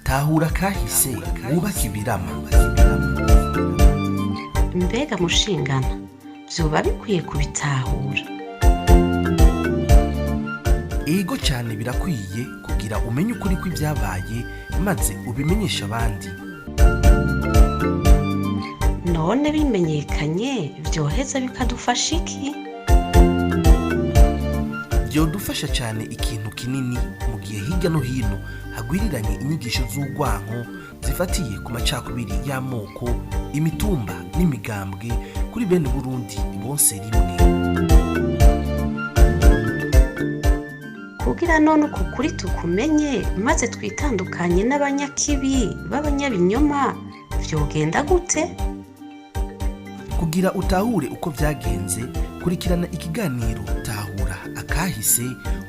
Tahura kahise wubaka ibirama. Mbega mushingana vyoba bikwiye kubitahura. Ego cyane birakwiye kugira umenye ukuri kw'ibyabaye maze ubimenyesha abandi. None bimenyekanye vyoheza bikadufasha iki? Byodufasha cyane ikintu kinini mu gihe hirya no hino hagwiriranye inyigisho z'urwanko zifatiye ku macakubiri y'amoko, imitumba n'imigambwe kuri bene Burundi bonse rimwe. Kugira none uko kuri tukumenye maze twitandukanye n'abanyakibi b'abanyabinyoma vyogenda gute? Kugira utahure uko vyagenze, kurikirana ikiganiro Tahura akahise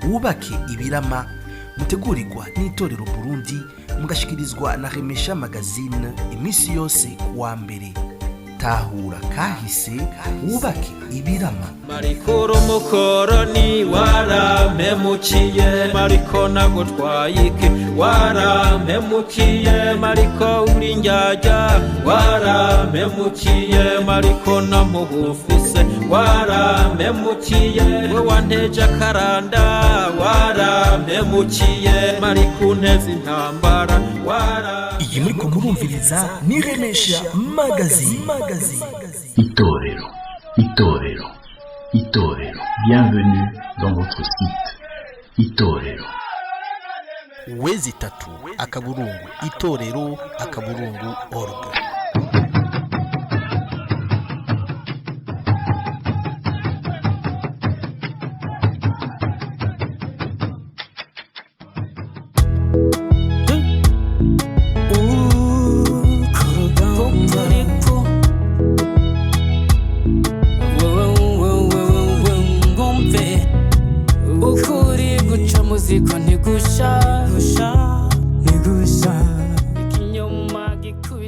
wubake ibirama, mutegurirwa n'itorero Burundi mugashikirizwa na Remesha Magazine imisi yose kuwa mbere. Tahura kahise wubake ibirama. Mariko mukoroni warampemukiye, Mariko nagutwayike warampemukiye, Mariko uri njyajya warampemukiye, Mariko namuhufise warampemukiye, we wanteje akaranda warampemukiye, Mariko unteze intambara Iyi muriko murumviriza ni Remesha Magazine. Itorero. Bienvenue dans votre site. Itorero. Wezi tatu akaburungu itorero akaburungu org.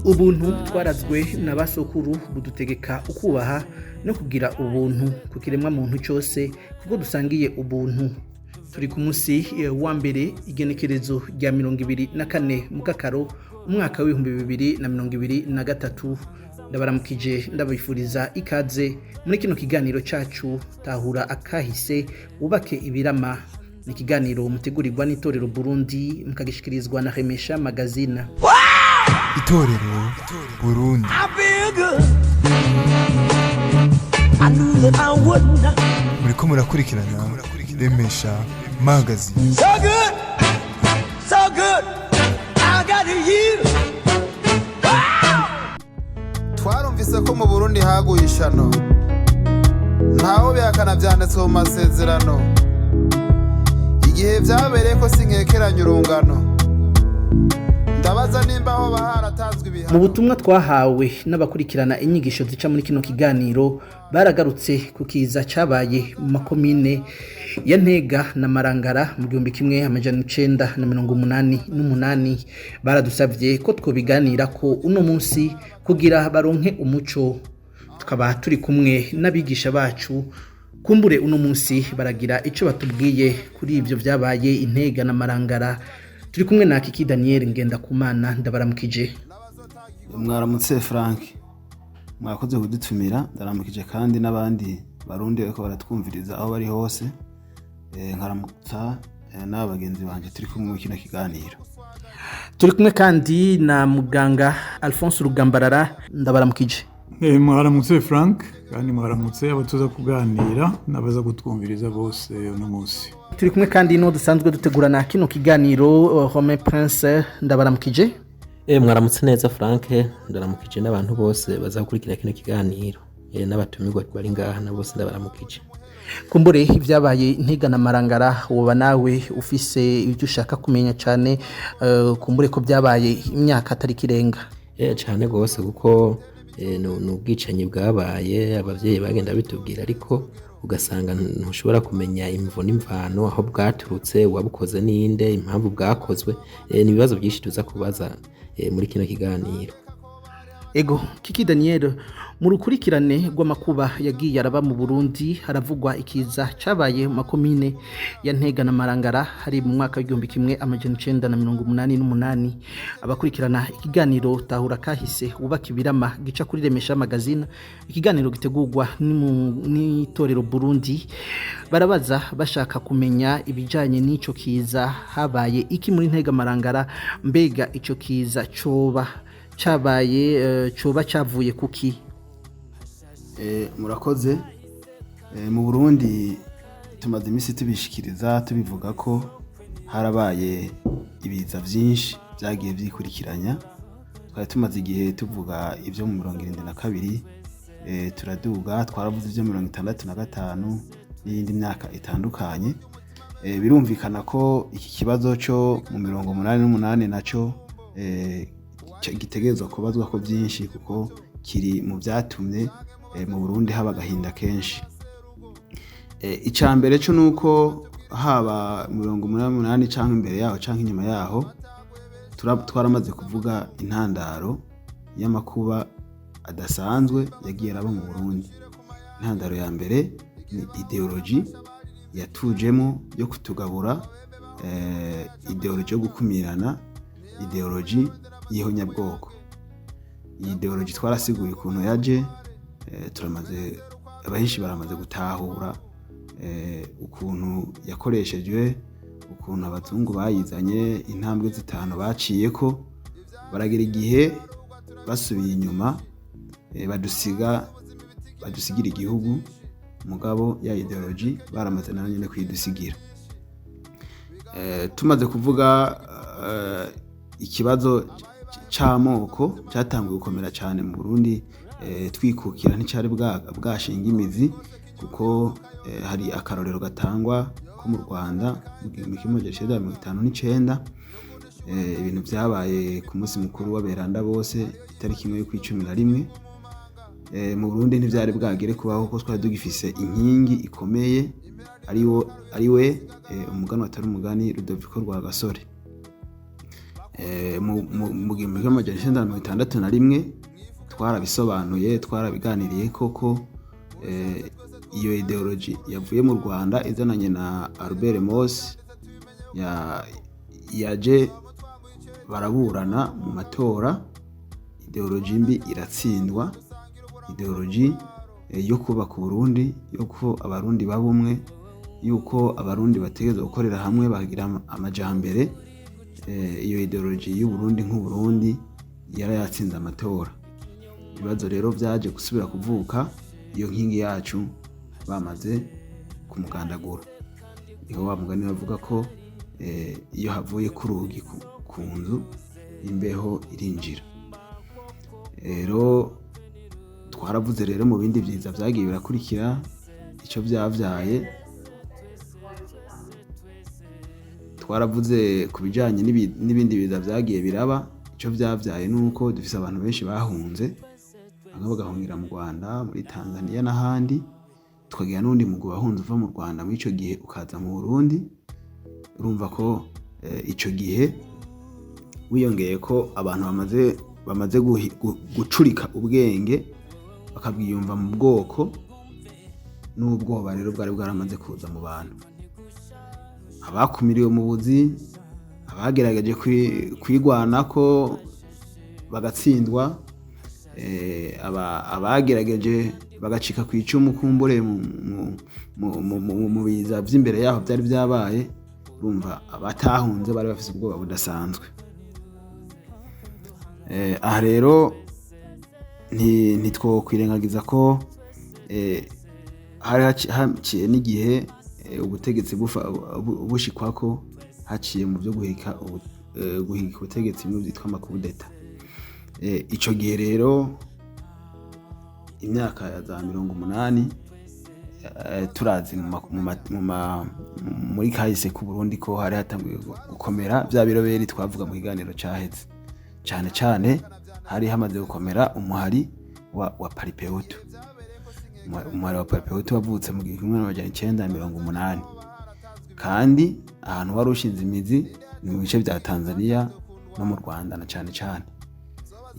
Ubuntu twarazwe na basokuru budutegeka ukubaha no kugira ubuntu ku kiremwa muntu cyose kuko dusangiye ubuntu. Turi ku munsi wa mbere igenekerezo rya 24 mu Kakaro umwaka wa 2023. Ndabaramukije ndabifuriza ikaze muri kino kiganiro cyacu Tahura akahise wubake ibirama. Ni kiganiro mutegurirwa n'itorero Burundi mukagishikirizwa na Remesha Magazine. Itorero Burundi. Muriko murakurikirana Remesha Magazine. So good, I got you. Twarumvise ko mu Burundi haguye ishano, ntaho byakana byanditse mu masezerano, igihe byabereye ko sinkekeranya urungano, ndabaza nimba aho baharatanzwe ibihano. Mu butumwa twahawe n'abakurikirana inyigisho zica muri kino kiganiro baragarutse kukiza cabaye mu makomine ya Ntega na Marangara mu 1988. Baradusavye ko twobiganira ko uno munsi kugira baronke umuco. Tukaba turi kumwe n'abigisha bacu, kumbure uno munsi baragira ico batubwiye kuri ivyo vyabaye Intega na Marangara. Turi kumwe na Kiki Daniel Ngendakumana. Ndabaramukije. Mwaramutse Frank, mwakoze kudutumira. Ndaramukije kandi n'abandi barundi bako baratwumviriza aho bari hose. Nkaramutsa n'abagenzi banje turi kumwe mu kino kiganiro. Turi kumwe kandi na muganga Alphonse Rugambarara. Ndabaramukije. Mwaramutse Frank, kandi mwaramutse abatuza kuganira nabaza gutwumviriza bose uno munsi. Turi kumwe kandi no dusanzwe dutegurana kino kiganiro Romain Prince. Ndabaramukije. Mwaramutse neza Frank, ndaramukije n'abantu bose bazakurikira kino kiganiro n'abatumirwa bari ngaha na bose ndabaramukije. Kumbure ibyabaye Intega na Marangara woba nawe ufise ibyo ushaka kumenya cyane, kumbure ko byabaye imyaka atari kirenga. Cyane gose kuko n'ubwicanyi bwabaye, abavyeyi bagenda bitubwira ariko ugasanga ntushobora kumenya imvo n'imvano aho bwaturutse, wabukoze ninde, impamvu bwakozwe. Ni ibibazo byinshi tuza kubaza muri kino kiganiro. Ego Kiki Daniel mu rukurikirane rw'amakuba yagiye araba mu Burundi haravugwa ikiza cabaye mu makomine ya Ntega na Marangara hari mu mwaka w'1988 abakurikirana ikiganiro tahura kahise ubaka ibirama gica kuri Remesha Magazine ikiganiro gitegurwa n'itorero Burundi barabaza bashaka kumenya ibijanye n'ico kiza habaye iki muri Ntega Marangara mbega ico kiza coba cavuye kuki. Murakoze. Mu Burundi tumaze imisi tubishikiriza tubivuga ko harabaye ibiza vyinshi vyagiye vyikurikiranya. Twari tumaze igihe tuvuga ivyo mu 72 turaduga twaravuze ivyo mu 65 n'iyindi myaka itandukanye. Birumvikana ko iki kibazo cyo mu 88 naco gitegerezwa kubazwa ko byinshi kuko kiri mu byatumye mu Burundi haba gahinda kenshi. Icambere cyo nuko haba 88 canke imbere yaho canke inyuma yaho twaramaze kuvuga intandaro y'amakuba adasanzwe yagiye araba mu Burundi. Intandaro ya mbere ni ideology yatujemo yo kutugabura, ideology yo gukumirana, ideology y'ihonyabwoko. Iyi ideology twarasiguye ukuntu yaje, turamaze abahishi baramaze gutahura ukuntu yakoreshejwe, ukuntu abazungu bayizanye, intambwe zitanu baciyeko baragira igihe basubiye inyuma badusigira igihugu, mugabo ya ideology baramaze nayo nyene kwidusigira. Tumaze kuvuga ikibazo c'amoko cyatanguye gukomera cyane mu Burundi, twikukira nticari bwashinga imizi kuko hari akarorero gatangwa ko mu Rwanda mu 1959 ibintu byabaye ku munsi mukuru w'aberanda bose itariki 1/11. Mu Burundi ntivyari bwagere kubaho ko twari dugifise inkingi ikomeye ariwe umugani watari umugani Rudoviko Rwagasore. Mu 1961 twarabisobanuye, twarabiganiriye koko iyo ideology yavuye mu Rwanda izananye na Albert Mosi yaje baraburana mu matora, ideology mbi iratsindwa, ideology yo kubaka Burundi, yuko abarundi babumwe, yuko abarundi bategeza gukorera hamwe bagira amajambere. Iyo ideology y'u Burundi nk'u Burundi yarayatsinze amatora. Ibibazo rero vyaje gusubira kuvuka iyo nkingi yacu bamaze kumugandagura. Niho wa mugani bavuga ko iyo havuye ku rugi ku nzu imbeho irinjira. Rero twaravuze rero mu bindi byiza vyagiye birakurikira ico vyavyaye. Twaravuze kubijanye n'ibindi biza vyagiye biraba, ico vyavyaye nuko dufise abantu benshi bahunze, bamwe bagahungira mu Rwanda, muri Tanzania n'ahandi, tukagira n'undi mugwi wahunze uva mu Rwanda muri ico gihe ukaza mu Burundi. Urumva ko ico gihe wiyongeye ko abantu bamaze gucurika ubwenge bakabwiyumva mu bwoko, n'ubwoba rero bwari bwaramaze kuza mu bantu. Abakumiriwe mu buzi, abagerageje kwigwanako bagatsindwa, abagerageje bagacika ku icumu kumbure mu biza vy'imbere yaho byari byabaye. Urumva abatahunze bari bafise ubwoba budasanzwe. Aha rero ntitwokwirengagiza ko hari haciye n'igihe ubutegetsi bushikwako haciye mu byo guhika ubutegetsi bimwe byitwa amakudeta. Ico gihe rero imyaka ya za 80 turazi muri kahise ku Burundi ko hari hatanguye gukomera bya biroberi twavuga mu kiganiro caheze. Cyane cyane hari hamaze gukomera umuhari wa Paripehutu. Umuhari wa Paripehutu wavutse mu 1980 kandi ahantu wari ushinze imizi ni mu bice bya Tanzania no mu Rwanda na cyane cyane.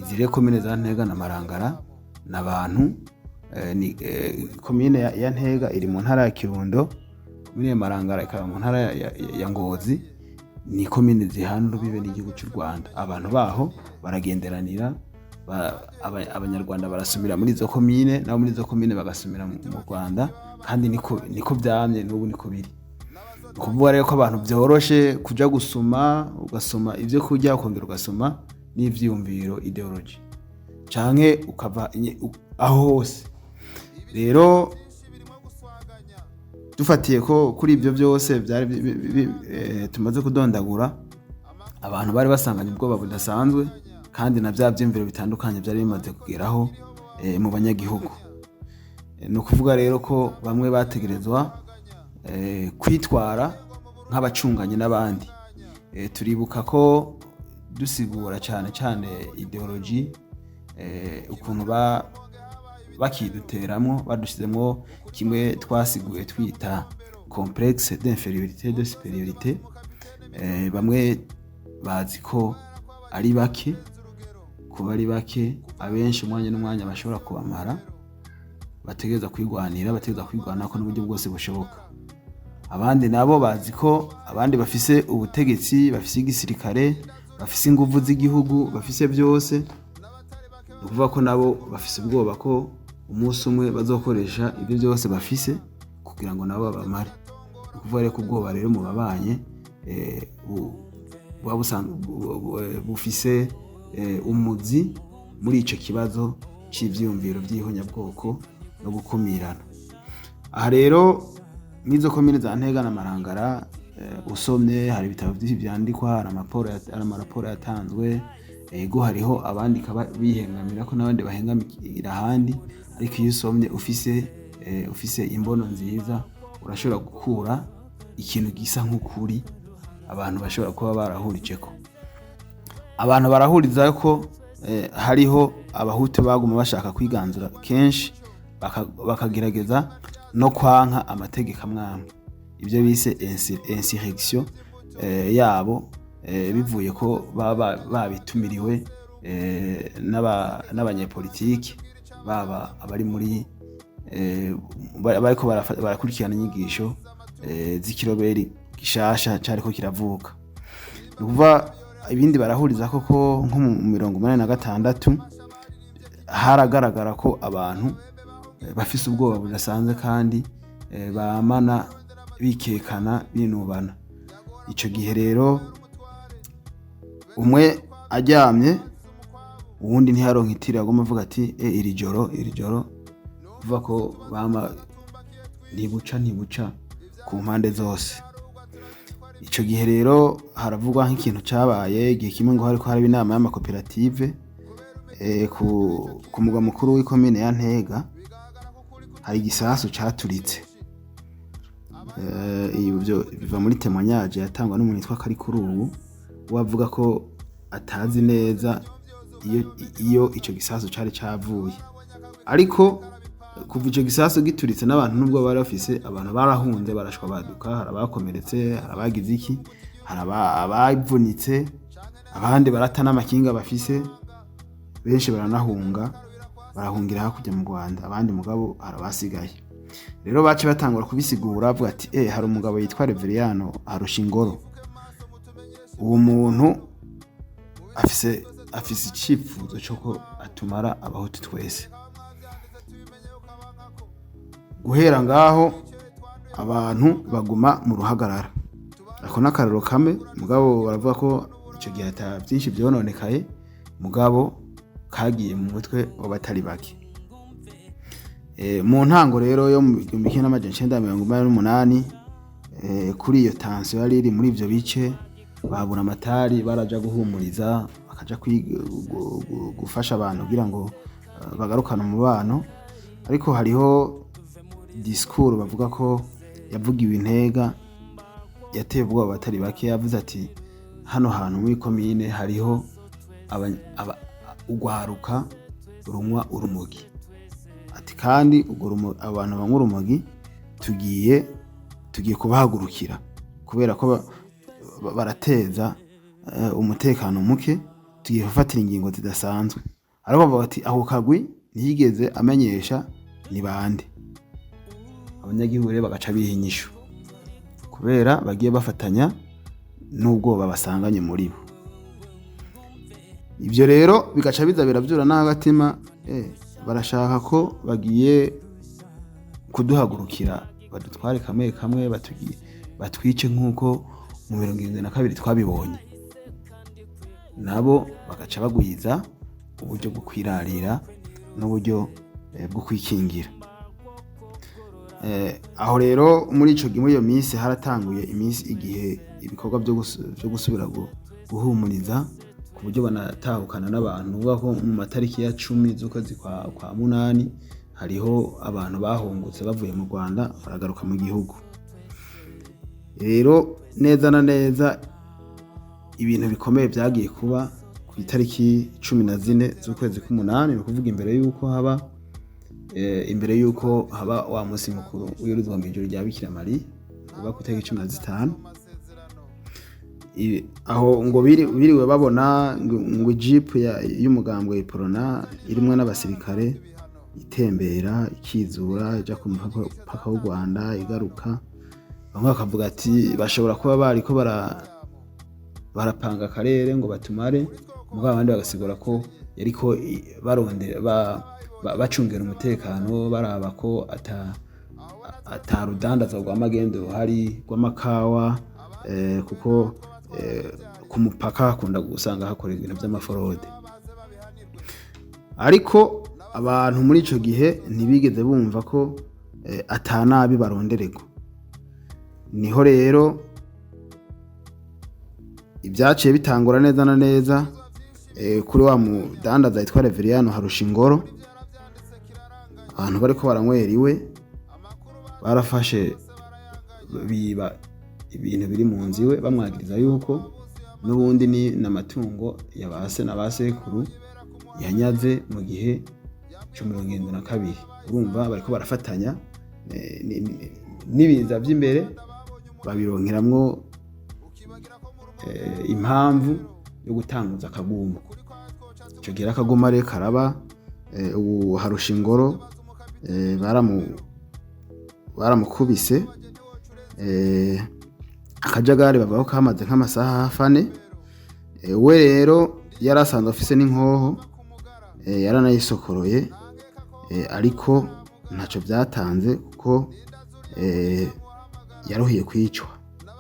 izi rero komine za Ntega na Marangara n'abantu komine ya Ntega iri mu ntara ya Kirundo, komine ya Marangara ikaba mu ntara ya Ngozi, ni komine zihana urubibe n'igihugu cy'u Rwanda. Abantu baho baragenderanira, abanyarwanda barasumira muri izo komine nabo muri izo komine bagasumira mu Rwanda, kandi niko byamye n'ubu niko biri. Kuvuga rero ko abantu byoroshe kuja gusoma, ugasoma ivyo kurya ukongera ugasoma n'ivyiyumviro ideology canke ukava aho hose. Rero dufatiye ko kuri ibyo byose byari tumaze kudondagura, abantu bari basanganye ubwoba budasanzwe, kandi na bya byumviro bitandukanye byari bimaze kugeraho mu banyagihugu. Ni ukuvuga rero ko bamwe bategerezwa kwitwara nk'abacunganye n'abandi. Turibuka ko dusigura cyane cyane ideology, ukuntu bakiduteramwo badushyizemo kimwe twasiguye twita complexe d'infériorité de supériorité. Bamwe bazi ko ari bake, kuba ari bake abenshi umwanya n'umwanya bashobora kubamara, bategereza kwigwanira, bategereza kwigwanako n'uburyo bwose bushoboka. Abandi nabo bazi ko abandi bafise ubutegetsi, bafise igisirikare, bafise inguvu z'igihugu, bafise byose. Ni ukuvuga ko nabo bafise ubwoba ko umunsi umwe bazokoresha ibyo byose bafise kugira ngo nabo babamare. Ni ukuvuga rero ko ubwoba rero mu babanye bufise umuzi muri ico kibazo c'ivyiyumviro vy'ihonyabwoko no gukumirana. Aha rero n'izo komine za Ntega na Marangara, usomye hari ibitabo byinshi byandikwa, hari amaraporo yatanzwe, ego hariho abandika bihengamira ko n'abandi bahengamira ahandi, ariko iyo usomye ufise imbono nziza urashobora gukura ikintu gisa nk'ukuri abantu bashobora kuba barahurijeko. Abantu barahuriza ko hariho abahutu baguma bashaka kwiganzura kenshi, bakagerageza no kwanka amategeko amwamwe, ibyo bise insurrection yabo, bivuye ko babitumiriwe n'abanyepolitiki, baba abari muri bariko barakurikirana inyigisho z'ikiroberi gishasha cariko kiravuka. Ni ukuvuga ibindi barahuriza koko nko mu 1986 haragaragara ko abantu bafise ubwoba budasanzwe kandi bamana bikekana binubana. Ico gihe rero umwe aryamye uwundi ntiharonka itira, agomba avuga ati iri joro kuva ko bama ntibuca ku mpande zose. Ico gihe rero haravugwa nk'ikintu cabaye igihe kimwe ngo hariko haraba inama y'amakoperative ku mugwa mukuru w'ikomine ya Ntega, hari igisasu caturitse. Ibyo biva muri témoignage yatangwa n'umuntu witwa Karikurubu, wavuga ko atazi neza iyo ico gisasu cari cavuye, ariko kuva ico gisasu gituritse n'abantu nubwo bari bafise, abantu barahunze barashwa baduka, hari abakomeretse, hari abagize iki, hari abavunitse, abandi barata n'amakinga bafise, benshi baranahunga, barahungira hakurya mu Rwanda, abandi mugabo harabasigaye. Rero bace batangura kubisigura bavuga ati hari umugabo yitwa Reveriyano Harushingoro, uwo muntu afise icifuzo cyo atumara abahutu twese. Guhera ngaho abantu baguma mu ruhagarara. Ako n'akarero kamwe, mugabo baravuga ko icyo gihe ata byinshi byononekaye, mugabo kagiye mu mutwe w'abatari bake. Mu ntango rero yo mu 1988 kuri iyo tension yari iri muri ivyo bice, babura amatari baraja guhumuriza, bakaja gufasha abantu kugira ngo bagarukane umubano. Ariko hariho discours bavuga ko yavugiwe Intega yateye ubwoba batari bake, yavuze ati hano hantu muri komine hariho ugwaruka runywa urumogi, ati kandi abantu banywa urumogi tugiye kubahagurukira kubera ko barateza umutekano muke, tugiye gufatira ingingo zidasanzwe, ariko bavuga ati ako kagwi ntiyigeze amenyesha ni bande. Abanyagihugu rero bagaca biha inyishu kubera bagiye bafatanya n'ubwoba basanganye muri bo. Ibyo rero bigaca biza biravyura n'agatima barashaka ko bagiye kuduhagurukira badutware kamwe kamwe batwice nk'uko mu 72 twabibonye. Nabo bagaca bagwiza uburyo bwo kwirarira n'uburyo bwo kwikingira. Aho rero muri iyo minsi haratanguye igihe ibikorwa byo gusubira guhumuriza ku buryo banatahukana n'abantu. Uvuga ko mu matariki ya 10 z'ukwezi kwa munani hariho abantu bahungutse bavuye mu Rwanda baragaruka mu gihugu. Rero neza na neza ibintu bikomeye byagiye kuba ku itariki 14 z'ukwezi k'umunani, ni ukuvuga imbere yuko haba wa munsi mukuru w'iruzwa mu ijoro rya Bikira Maria uba ku itariki 15. Aho ngo biriwe babona ngo jeep y'umugambwe Prona irimwe n'abasirikare itembera ikizura ija ku mupaka w'u Rwanda igaruka. Bamwe bakavuga ati bashobora kuba bariko barapanga akarere ngo batumare, mugabo abandi bagasigura ko yariko barondera bacungera umutekano baraba ko atarudandaza rw'amagendo ruhari rw'amakawa, kuko ku mupaka hakunda gusanga hakorera ibintu by'amaforode. Ariko abantu muri ico gihe ntibigeze bumva ko atanabi barondererwa. Niho rero ibyaciye bitangura neza na neza kuri wa mudandaza yitwa Reveriyano Harushingoro. Abantu bariko baranywera iwe barafashe biba ibintu biri mu nzu iwe bamwagiriza yuko n'ubundi ni n'amatungo yabase na basekuru yanyaze mu gihe cyo 72. Urumva bariko barafatanya n'ibiza by'imbere babironkeramwo impamvu yo gutanguza akagumba. Ico gira akaguma rero karaba ubu Harushingoro baramukubise akajagari bavuga ko kamaze nk'amasaha 4. We rero yarasanzwe afise n'inkoho yaranayisokoroye, ariko ntaco byatanze kuko yaruhiye kwicwa,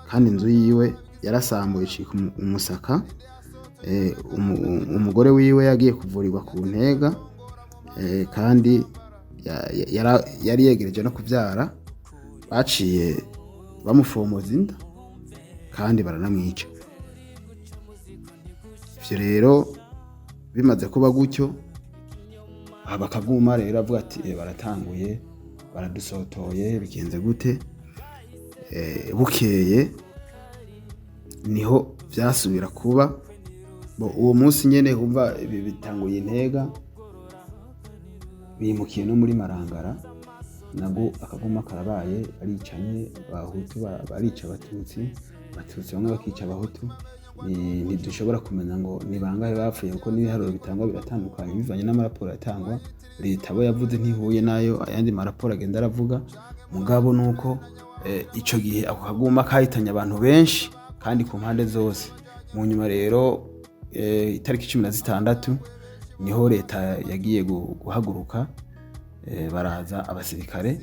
kandi inzu yiwe yarasambuye icika umusaka. Umugore wiwe yagiye kuvurirwa ku Ntega, kandi yari yegereje no kuvyara, baciye bamufomoza inda kandi baranamwica. Ivyo rero bimaze kuba gutyo bakaguma rero avuga ati baratanguye baradusotoye bigenze gute. Bukeye niho vyasubira kuba uwo munsi nyene humva bitanguye Intega bimukiye no muri Marangara, nabwo akaguma karabaye baricanye Abahutu barica Abatutsi bamwe bakica Abahutu. Ntidushobora kumenya ngo ni bangahe bapfuye kuko n'ibiharuro bitangwa biratandukanye bivanye n'amaraporo yatangwa. Leta bo yavuze ntihuye nayo ayandi maraporo agenda aravuga. Mugabo nuko ico gihe ako kaguma kahitanye abantu benshi kandi ku mpande zose. Mu nyuma rero itariki 16 niho leta yagiye guhaguruka, baraza abasirikare.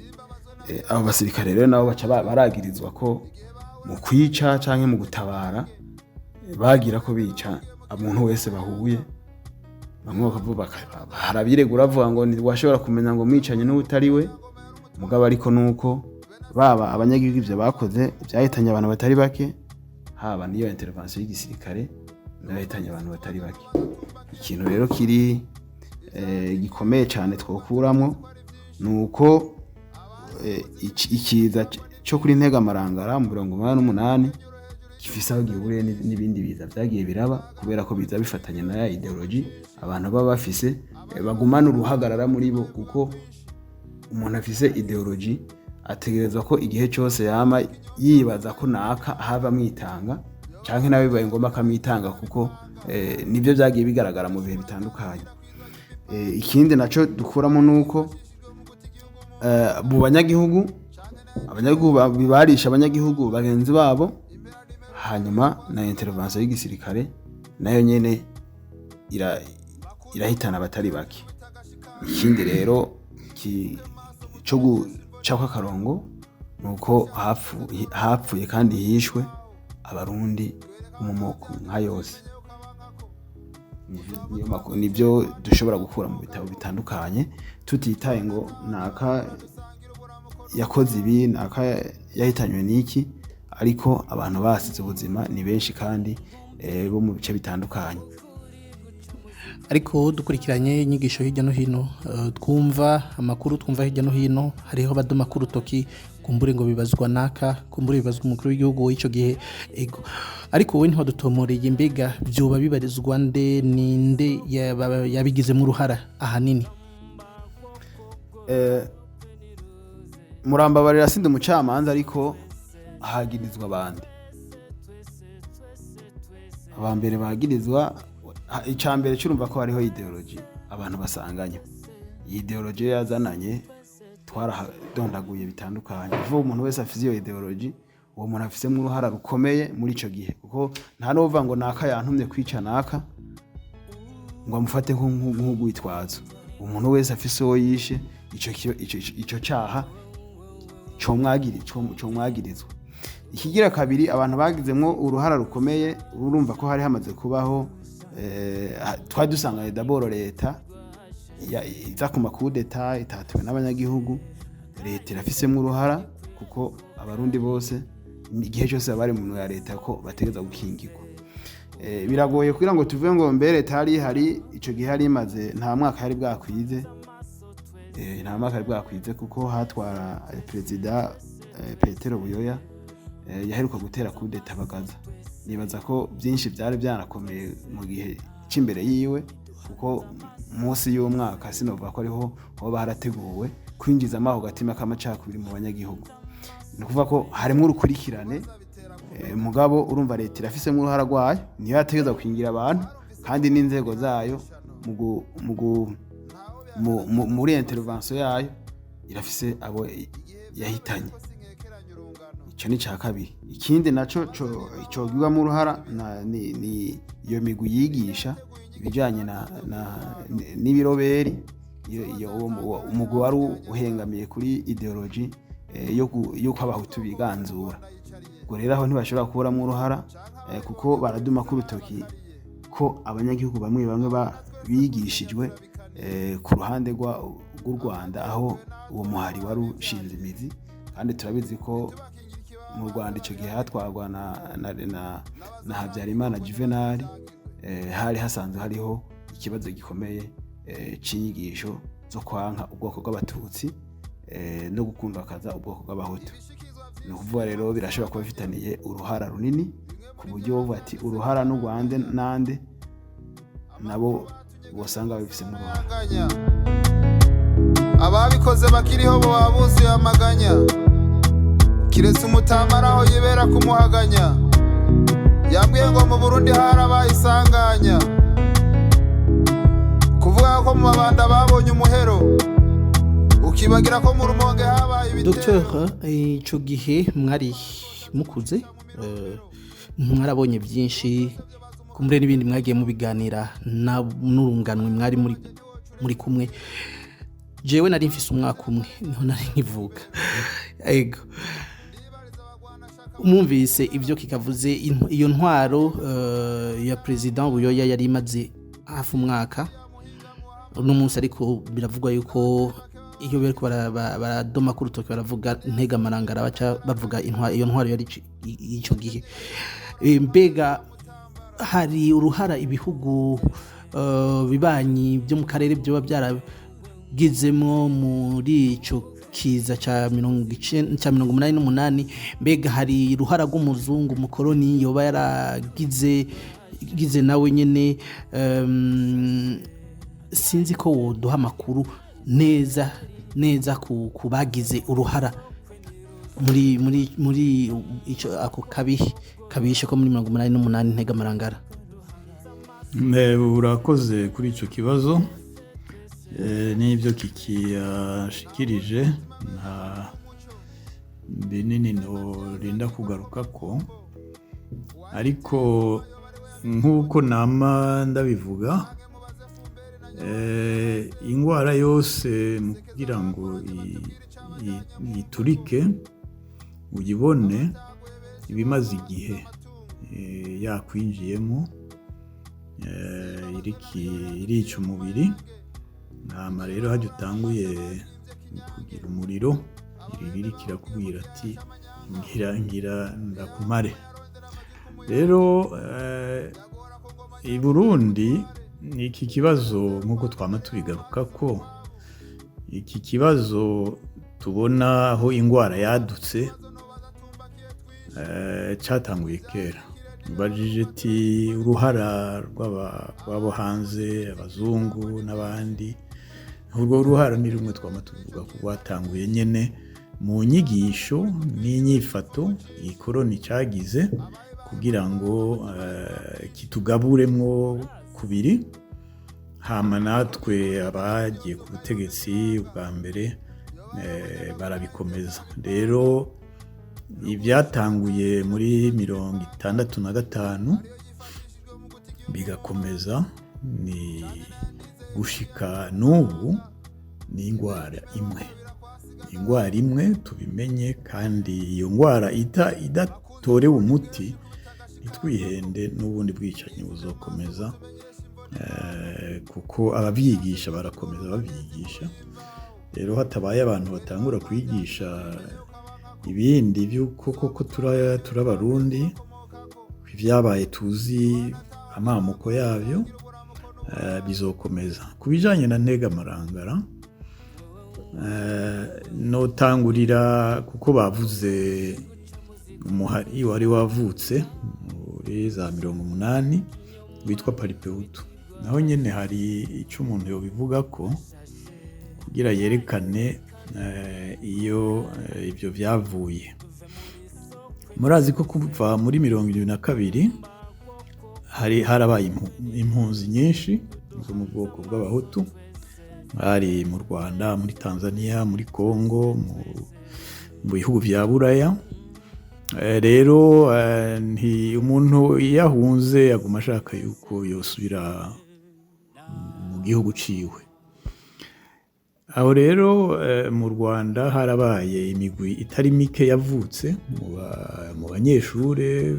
Abo basirikare rero nabo baca baragirizwa ko mu kwica canke mu gutabara bagira ko bica umuntu wese bahuye. Bamwe bakavuga harabiregura bavuga ngo washobora kumenya ngo mwicanye n'utari we. Mugabo ariko nuko baba abanyagihugu ivyo bakoze byahitanye abantu batari bake, haba niyo intervention y'igisirikare nahitanye abantu batari bake. Ikintu rero kiri gikomeye cyane twokuramo nuko ikiza cyo kuri Ntega Marangara mu 1988 gifise aho gihuriye n'ibindi biza byagiye biraba, kubera ko biza bifatanye na ya ideology abantu baba bafise bagumana uruhagarara muri bo, kuko umuntu afise ideology ategerezwa ko igihe cyose yama yibaza ko naka hava mwitanga cyangwa nawe bibaye ngombwa akamwitanga kuko nibyo byagiye bigaragara mu bihe bitandukanye. Ikindi naco dukuramo nuko mu abanyagihugu bibarisha abanyagihugu bagenzi babo, hanyuma na intervention y'igisirikare nayo nyene irahitana abatari bake. Ikindi rero cyo guca akarongo nuko hapfuye kandi hishwe abarundi mu moko nka yose. Nibyo dushobora gukura mu bitabo bitandukanye, tutitaye ngo naka yakoze ibi naka yahitanywe n'iki, ariko abantu basize ubuzima ni benshi kandi bo mu bice bitandukanye. Ariko dukurikiranye inyigisho hirya no hino, twumva amakuru, twumva hirya no hino hariho badoma kuru toki kumbure ngo bibazwa naka, kumbure bibazwa umukuru w'igihugu w'ico gihe ego. Ariko we ntiwadutomoreye mbega byoba bibarizwa nde, ninde yabigize mu ruhara ahanini? Murambabarira sindi umucamanza, ariko hagirizwa abandi. Abambere bagirizwa, icambere cyurumva ko hariho ideology abantu basanganya. Iyi ideology yazananye twaradondaguye bitandukanye. Vuba umuntu wese afite iyo ideology, uwo muntu afise mu ruhara rukomeye muri ico gihe, kuko nta nova ngo naka yantumye kwica naka ngo amufate nk'ugwitwazo. Umuntu wese afise uwo yishe, ico cyaha cyo mwagirizwa. Ikigira kabiri, abantu bagizemwo uruhara rukomeye, urumva ko hari hamaze kubaho twadusanganye d'abord leta iza ku makudeta itatuwe n'abanyagihugu. Leta irafisemo uruhara kuko abarundi bose igihe cyose bari mu ya leta ko bategeza gukingirwa. Biragoye kugira ngo tuvuge ngo mbere tari hari ico gihe hari imaze nta mwaka hari bwakwize, kuko hatwara president Petero Buyoya yaheruka gutera kudeta bagaza. Nibaza ko byinshi byari byanakomeye mu gihe cy'imbere yiwe, kuko munsi y'umwaka sinovuga ko ariho ho barateguwe kwinjiza amaho gatima kamacakubiri mu banyagihugu. Nukuvuga ko harimo urukurikirane, mugabo urumva leta irafisemo uruhara rwayo, niyo yategeza kwingira abantu kandi n'inzego zayo muri intervention yayo irafise abo yahitanye. Ico ni ca kabiri. Ikindi naco icogirwa mu ruhara ni iyo migwi yigisha ibijanye n'ibiroberi, iyo umugwi wari uhengamiye kuri ideology yo kwabahutu biganzura. Ubwo rero aho ntibashobora kuburamo uruhara, kuko baraduma ku rutoki ko abanyagihugu bamwe bigishijwe ku ruhande rw'u Rwanda, aho uwo muhari wari ushinze imizi. Kandi turabizi ko mu Rwanda icyo gihe hatwarwa na Habyarimana Juvenal, hari hasanzwe hariho ikibazo gikomeye cy'inyigisho zo kwanka ubwoko bw'abatutsi no gukundakaza ubwoko bw'abahutu. Ni ukuvuga rero birashobora kuba bifitaniye uruhara runini, ku buryo bavuga ati uruhara n'u Rwanda nande nabo bosanga babifisemo uruhara. Ababikoze bakiriho bo babuzuye amaganya, kiretse umutamara aho yibera kumuhaganya. Yambwiye ngo mu Burundi harabaye isanganya, kuvuga ko mu mabanda babonye umuhero, ukibagira ko mu Rumonge habaye ibitero. Dr. Ico gihe mwari mukuze, mwarabonye byinshi, kumure n'ibindi mwagiye mubiganira n'urunganwe mwari muri kumwe. Jewe nari mfise umwaka umwe niho nari nkivuka. Ego. Umumvise ibyo kikavuze iyo ntwaro ya President Buyoya yari imaze hafi umwaka n'umunsi, ariko biravugwa yuko iyo bariko baradoma ku rutoki baravuga ntega marangara baca bavuga iyo ntwaro yari ico gihe. Mbega hari uruhara ibihugu bibanyi byo mu karere byo byaragizemo muri ico kiza cha 1988? Mbega hari ruhara rw'umuzungu umukoroni yoba yaragize nawe nyene? Sinzi ko woduha amakuru neza kubagize uruhara muri ico ako kabishe ko muri 88 Ntega Marangara. Urakoze kuri icyo kibazo n'ibyo kikiyashikirije nta binini norinda kugaruka ko, ariko nk'uko nama ndabivuga indwara yose mu kugira ngo iturike uyibone ibimaze igihe yakwinjiyemo irica umubiri. Nama rero hajya utanguye kugira umuriro iri kirakubwira ati ngira ndakumare. Rero i Burundi iki kibazo nk'uko twama tubigaruka ko iki kibazo tubona aho indwara yadutse cyatanguye kera. Ubajije ati uruhara rw'abo hanze abazungu n'abandi, urwo ruhara ni rumwe twama tuvuga ko rwatanguye nyene mu nyigisho n'inyifato ikoroni cyagize kugira ngo kitugaburemwo kubiri. Hama natwe abagiye ku butegetsi bwa mbere barabikomeza. Rero ibyatanguye muri 65 bigakomeza ni gushika n'ubu ni indwara imwe tubimenye, kandi iyo ndwara idatorewe umuti ntitwihende n'ubundi bwicanyi buzokomeza, kuko ababyigisha barakomeza babyigisha. Rero hatabaye abantu batangura kwigisha ibindi by'uko koko turabarundi ibyabaye tuzi amamuko yabyo bizokomeza. Ku bijanye na Ntega Marangara notangurira kuko bavuze umuhari wari wavutse muri za 80 witwa Paripehutu. Naho nyene hari icyo umuntu yobivuga ko kugira yerekane iyo ibyo byavuye. Murazi ko kuva muri 72 harabaye impunzi nyinshi zo mu bwoko bw'abahutu, bari mu Rwanda, muri Tanzania, muri Kongo, mu bihugu bya Buraya. Rero umuntu yahunze aguma ashaka yuko yosubira mu gihugu ciwe. Aho rero mu Rwanda harabaye imigwi itari mike yavutse mu banyeshure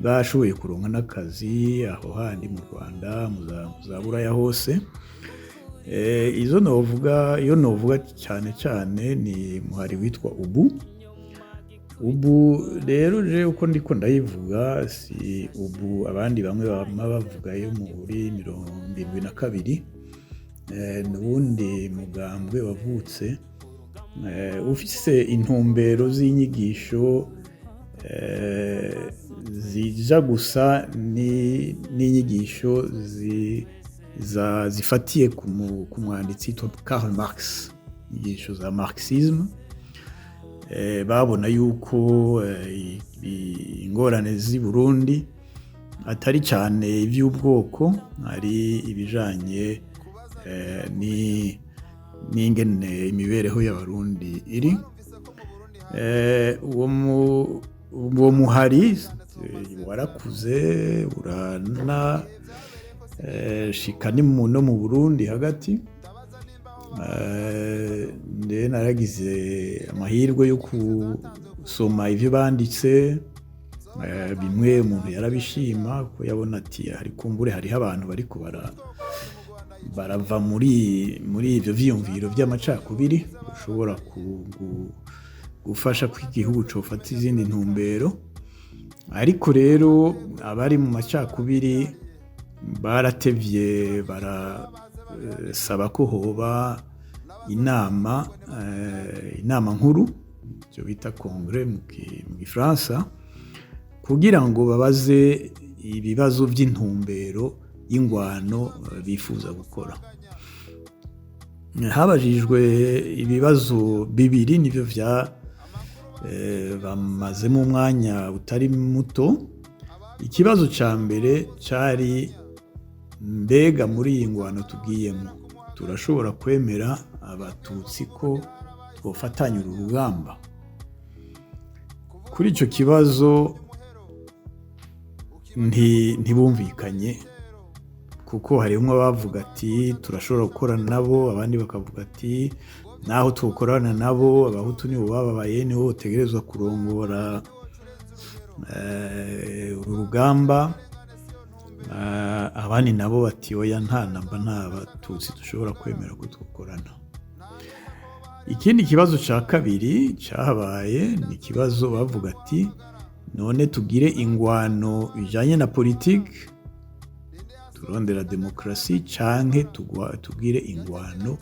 bashoboye kuronka n'akazi aho handi mu Rwanda mu za Buraya hose. Iyo novuga cyane cyane ni muhari witwa ubu rero je uko ndiko ndayivuga si ubu abandi bamwe bavuga yo muri 72 n'ubundi mugambwe wavutse ufise intumbero z'inyigisho zija gusa n'inyigisho zifatiye ku mwanditsi witwa Karl Marx, inyigisho za Marxisme. Babona yuko ingorane z'i Burundi atari cyane iby'ubwoko, ari ibijanye n'ingene imibereho y'abarundi iri. Uwo muhari warakuze urana shika no mu Burundi hagati. Naragize amahirwe yo gusoma ivyo banditse, bimwe umuntu yarabishima ko yabona ati hari kumbure hariho abantu bariko barava muri ivyo vyiyumviro vy'amacakubiri ushobora gufasha ko igihugu cofata izindi ntumbero. Ariko rero abari mu macakubiri baratevye barasaba ko hoba inama nkuru, icyo bita kongre mu Gifaransa, kugira ngo babaze ibibazo by'intumbero y'ingwano bifuza gukora. habajijwe ibibazo bibiri nivyo bamazemo umwanya utari muto. Ikibazo ca mbere cari mbega muri iyi ngwano tugiyemo turashobora kwemera abatutsi ko twofatanya uru rugamba. Kuri ico kibazo ntibumvikanye, kuko harimwo bavuga ati turashobora gukorana nabo, abandi bakavuga ati naho tukorana nabo abahutu nibo bababaye, nibo botegerezwa kurongora uru rugamba. Abandi nabo bati oya, nta batutsi dushobora kwemera ko twokorana. Ikindi kibazo ca kabiri cyahabaye ni ikibazo bavuga ati none tugire ingwano bijanye na politike turondera demokrasi, canke tugire ingwano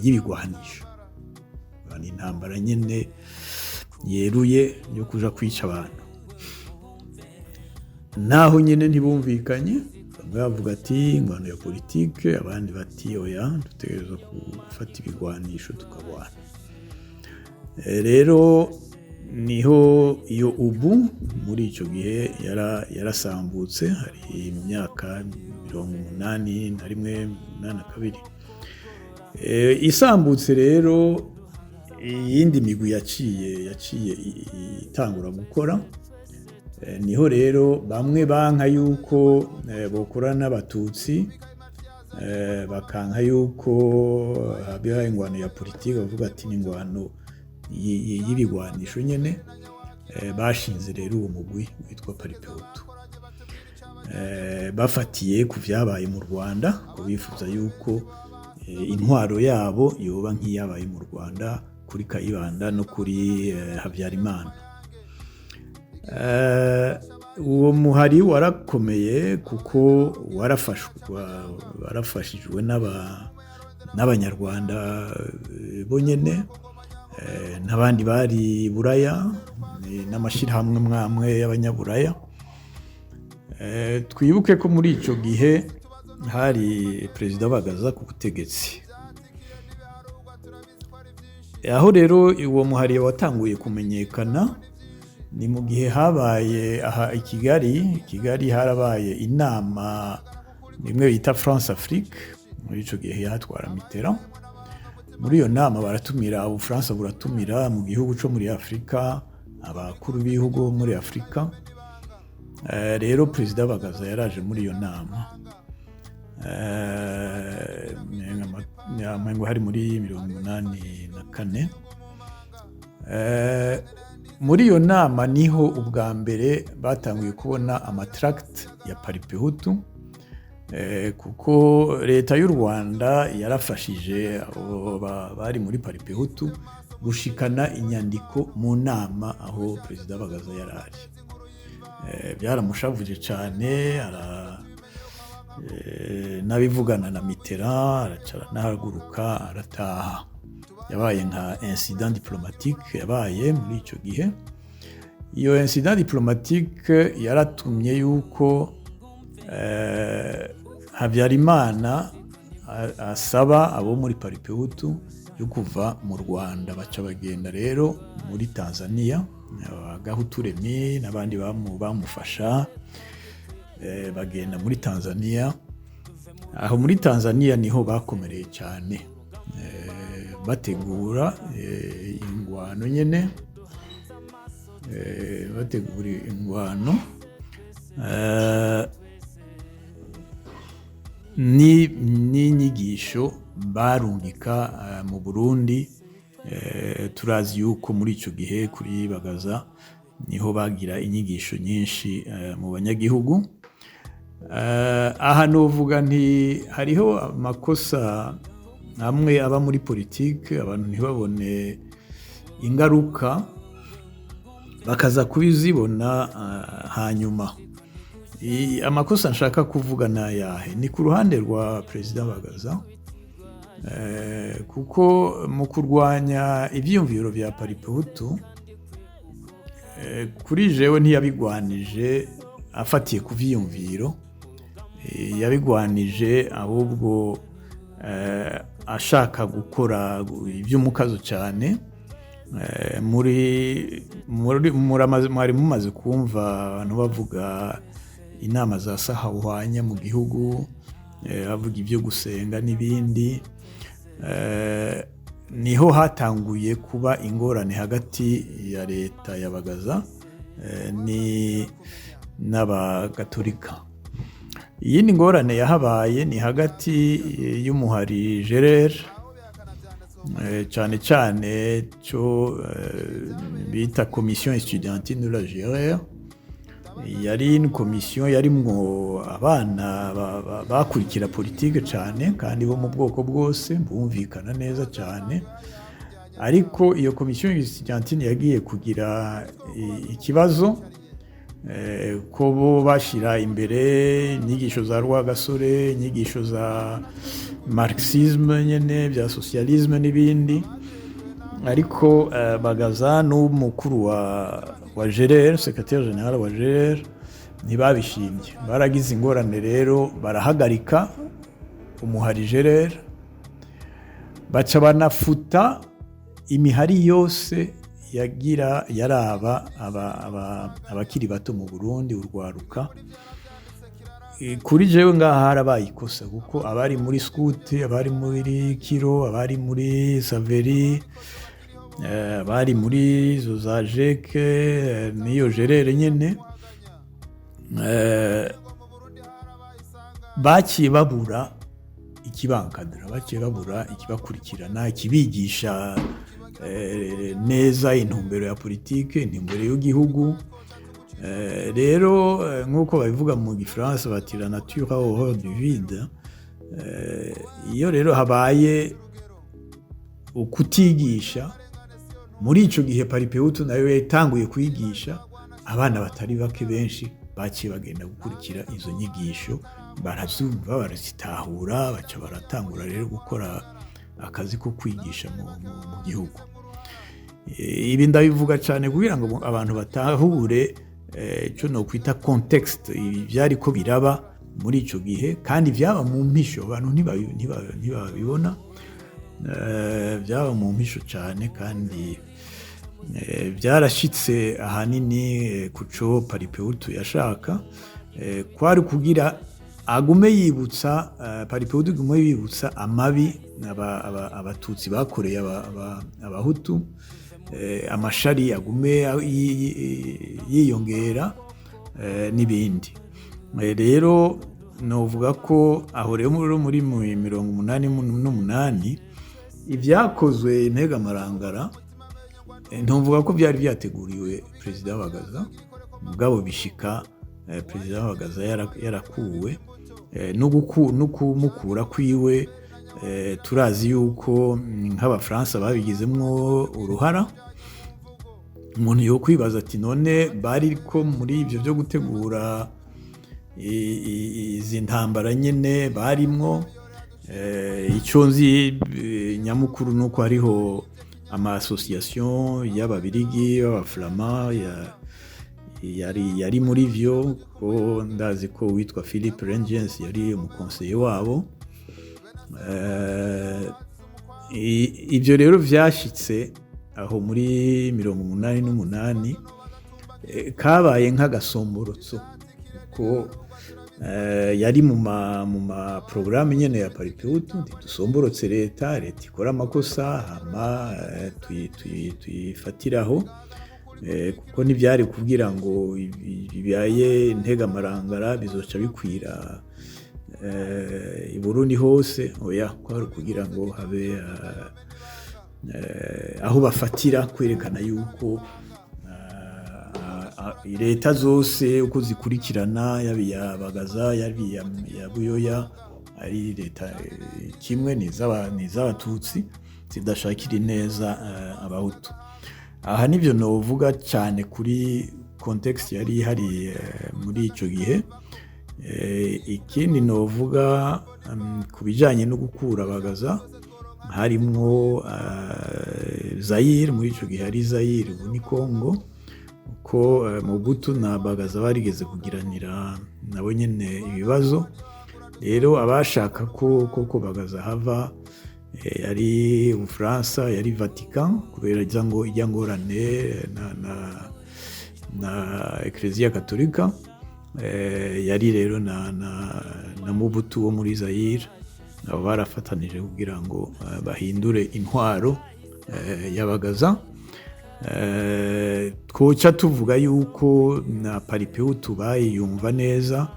y'ibigwanisho, ni intambara nyene yeruye yo kuja kwica abantu. Naho nyene ntibumvikanye, bamwe bavuga ati ingwano ya politike, abandi bati oya dutegerezwa gufata ibigwanisho tukagwana. Rero niho iyo ubu muri ico gihe yarasambutse, hari mu myaka 81 82. Isambutse rero iyindi migwi yaciye itangura gukora. Niho rero bamwe banka yuko bokorana n'abatutsi, bakanka yuko habiha ingwano ya politike, bavuga ati n'ingwano y'ibigwanisho nyene. Bashinze rero uwo mugwi witwa Paripehutu, bafatiye ku vyabaye mu Rwanda, ko bifuza yuko intwaro yabo yoba nk'iyabaye mu Rwanda kuri Kayibanda no kuri Habyarimana. Uwo muhari warakomeye kuko warafashijwe n'abanyarwanda bonyene, n'abandi bari Buraya, n'amashirahamwe mwamwe y'abanyaburaya. Twibuke ko muri ico gihe hari Perezida Bagaza ku butegetsi. Aho rero uwo muhari watanguye kumenyekana ni mu gihe habaye aha i Kigali harabaye inama imwe bita France Afrique, muri ico gihe yatwara Mitterrand. Muri iyo nama baratumira, Ubufaransa buratumira mu gihugu co muri Afrika abakuru b'ibihugu muri Afrika. Rero Perezida Bagaza yaraje muri iyo nama, ngo hari muri 1984. Muri iyo nama niho ubwa mbere batanguye kubona amatract ya Paripehutu, kuko leta y'u Rwanda yarafashije abo bari muri Paripehutu gushikana inyandiko mu nama aho Perezida Bagaza yarari. Byaramushavuje cyane, nabivugana na Mitterrand, aracara nahaguruka arataha. Yabaye nka incident diplomatique yabaye muri ico gihe. Iyo incident diplomatique yaratumye yuko Habyarimana asaba abo muri Paripehutu yo kuva mu Rwanda, baca bagenda rero muri Tanzania, Gahutu Remy n'abandi bamufasha, bagenda muri Tanzania. Aho muri Tanzania niho bakomereye cyane, bategura ingwano nyene, bategura ingwano n'inyigisho barungika mu Burundi. Turazi yuko muri ico gihe kuri Bagaza niho bagira inyigisho nyinshi mu banyagihugu. Aha novuga nti hariho amakosa amwe aba muri politike, abantu ntibabone ingaruka, bakaza kubizibona hanyuma. Amakosa nshaka kuvuga nayahe ni ku ruhande rwa Perezida Bagaza, kuko mu kurwanya ivyiyumviro vya Paripehutu, kuri jewe ntiyabigwanije afatiye ku vyiyumviro, yabigwanije ahubwo ashaka gukora iby'umukazo cyane. Mwari mumaze kumva abantu bavuga inama za sahawanya mu gihugu, bavuga ibyo gusenga n'ibindi. Niho hatanguye kuba ingorane hagati ya leta ya Bagaza n'abagatolika. Iyindi ngorane yahabaye ni hagati y'umuhari Gerer, cyane cyane cyo bita Commission Estudiantine de la Gerer. Yari une commission yarimwo abana bakurikira politike cyane kandi bo mu bwoko bwose bumvikana neza cyane, ariko iyo commission estudiantine yagiye kugira ikibazo ko bo bashira imbere inyigisho za Rwagasore, inyigisho za marxisme nyene bya socialisme n'ibindi, ariko Bagaza n'umukuru wa Gerer, secrétaire général wa Gerer, ntibabishimye. Baragize ingorane rero barahagarika umuhari Gerer, baca banafuta imihari yose yaraba abakiri bato mu Burundi, urwaruka. Kuri jewe ngaha harabaye ikosa, kuko abari muri Scout, abari muri Kiro, abari muri Saveri, bari muri Zozajeke niyo Gerer nyene, baciye babura ikibankadira, baciye babura ikibakurikirana, ikibigisha neza intumbero ya politike, intumbero y'igihugu. Rero nk'uko babivuga mu Gifaransa bati la nature a horreur du vide. Iyo rero habaye ukutigisha, muri ico gihe Paripeutu nayo yatanguye kwigisha, abana batari bake benshi baciye bagenda gukurikira izo nyigisho, barazumva barazitahura, baca baratangura rero gukora akazi ko kwigisha mu gihugu. Ibi ndabivuga cyane kugira ngo abantu batahure cyo no kwita context byari ko biraba muri ico gihe, kandi byaba mu mpisho, abantu ntibabibona, byaba mu mpisho cyane, kandi byarashitse ahanini kuco Paripeutu yashaka, kwari kugira agume yibutsa, Paripeutu agume yibutsa amabi abatutsi bakoreye abahutu, amashari agume yiyongera n'ibindi. Rero novuga ko aho rero muri 1988 ibyakozwe Integamarangara, ntuvuga ko byari byateguriwe Perezida Bagaza, mugabo bishika Perezida Bagaza yarakuwe, no kumukura kwiwe. Turazi yuko nk'Abafaransa babigizemwo uruhara. Umuntu yo kwibaza ati none bari ko muri ibyo byo gutegura izi ntambara nyene barimwo. Icyo nzi nyamukuru nuko hariho ama association y'Ababirigi, y'Abaflama, yari muri vyo, ko ndazi ko witwa Philippe Rengens yari umukonseye wabo. Ibyo rero vyashitse aho muri 1988, kabaye nk'agasomborotso, ko yari mu ma programme nyene ya Paripeutu, dusomborotse leta ikora amakosa, hama tuyifatiraho, kuko ntibyari kugira ngo bibaye Integamarangara bizoca bikwira i Burundi hose, oya, kwari kugira ngo habe aho bafatira kwerekana yuko leta zose uko zikurikirana, yabiya Bagaza, yabiya Buyoya, ari leta kimwe n'iz'abatutsi zidashakira neza abahutu. Aha nibyo novuga cyane kuri context yari hari muri ico gihe. Ikindi novuga ku bijanye no gukura Bagaza, harimwo Zaire, muri ico gihe hari Zaire, ubu ni Congo, ko Mobutu na Bagaza barigeze kugiranira nabo nyene ibibazo. Rero abashaka ko Bagaza hava yari Ubufaransa, yari Vatican kubera ijya ngorane na Eklezia Katolika, yari rero na Mobutu wo muri Zaire, abo barafatanije kugira ngo bahindure intwaro y'abagaza. Twoca tuvuga yuko na Paripehutu bayiyumva neza,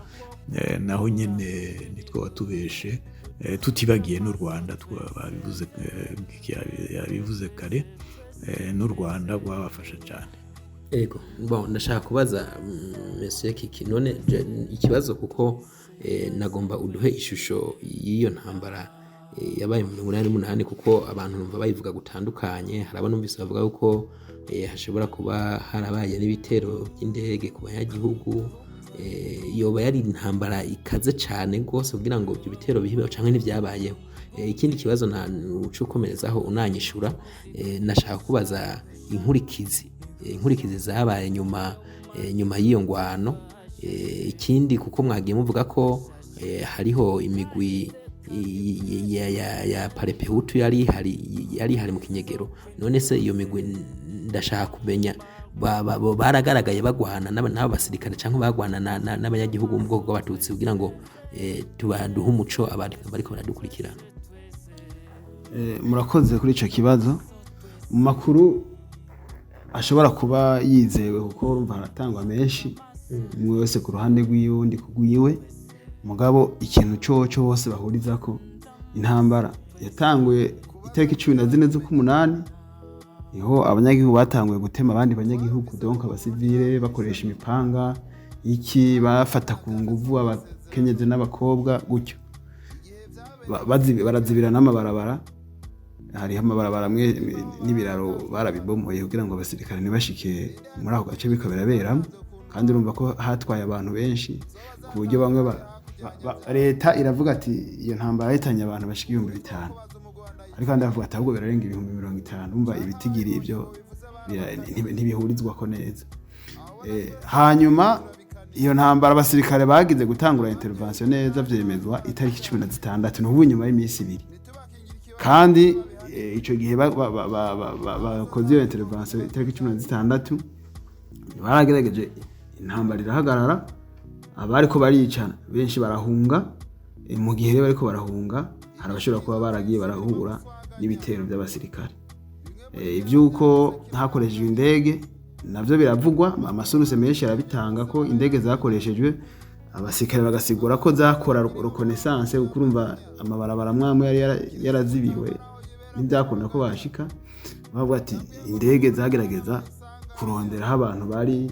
naho nyene nitwo batubeshe, tutibagiye n'u Rwanda yabivuze kare, n'u Rwanda rwabafasha cyane. Ego, ndashaka kubaza Monsieur Kiki, none ikibazo kuko nagomba uduhe ishusho y'iyo ntambara yabaye mu 1988, kuko abantu numva bayivuga gutandukanye. Haraba numvise bavuga uko hashobora kuba harabaye n'ibitero by'indege ku banyagihugu, yoba yari intambara ikaze cyane rwose kugira ngo ibyo bitero bibe cyangwa n'ibyabayeho. Ikindi kibazo ukomerezaho unanyishura, nashaka kubaza inkurikizi zabaye nyuma y'iyo ngwano. Ikindi kuko mwagiye muvuga ko hariho imigwi ya Paripehutu yari hari mu kinyegero, none se iyo migwi ndashaka kumenya baragaragaye bagwana n'abo basirikare cyangwa bagwana n'abanyagihugu mu bwoko bw'abatutsi kugira ngo duhe umuco bariko baradukurikirana? Murakoze kuri icyo kibazo. Mu makuru ashobora kuba yizewe kuko urumva haratangwa menshi, umwe wese ku ruhande rw'iwe undi ku rwiwe, mugabo ikintu cyose bahuriza ko intambara yatanguye itariki 14 z'ukumunani, niho abanyagihugu batanguye gutema abandi banyagihugu, donc abasivile bakoresha imipanga bafata ku nguvu abakenyezi n'abakobwa gutyo, barazibira n'amabarabara. Hariho amabarabara amwe n'ibiraro barabibomoye kugira ngo abasirikare ntibashike muri ako gace bikaberamo, kandi urumva ko hatwaye abantu benshi ku buryo bamwe leta iravuga ati iyo ntambara yahitanye abantu bashika 5,000, ariko kandi avuga ati ahubwo birarenga 50,000. Umva ibitigiri ibyo ntibihurizwa ko neza. Hanyuma iyo ntambara abasirikare bagize gutangura intervention neza vyemezwa itariki 16, n'ubu nyuma y'iminsi 2, kandi ico gihe bakoze iyo intervention itariki 16 baragerageje, intambara irahagarara, abariko baricana benshi barahunga. Mu gihe bariko barahunga hari abashobora kuba baragiye barahura n'ibitero by'abasirikare. Ivyuko hakoreshejwe indege navyo biravugwa, amasuruse menshi arabitanga ko indege zakoreshejwe, abasirikare bagasigura ko zakora reconnaissance, ukurumva amabarabara mwamwe yari yarazibiwe n'ibyakunda ko bashika, bavuga ati indege zagerageza kurondera aho abantu bari,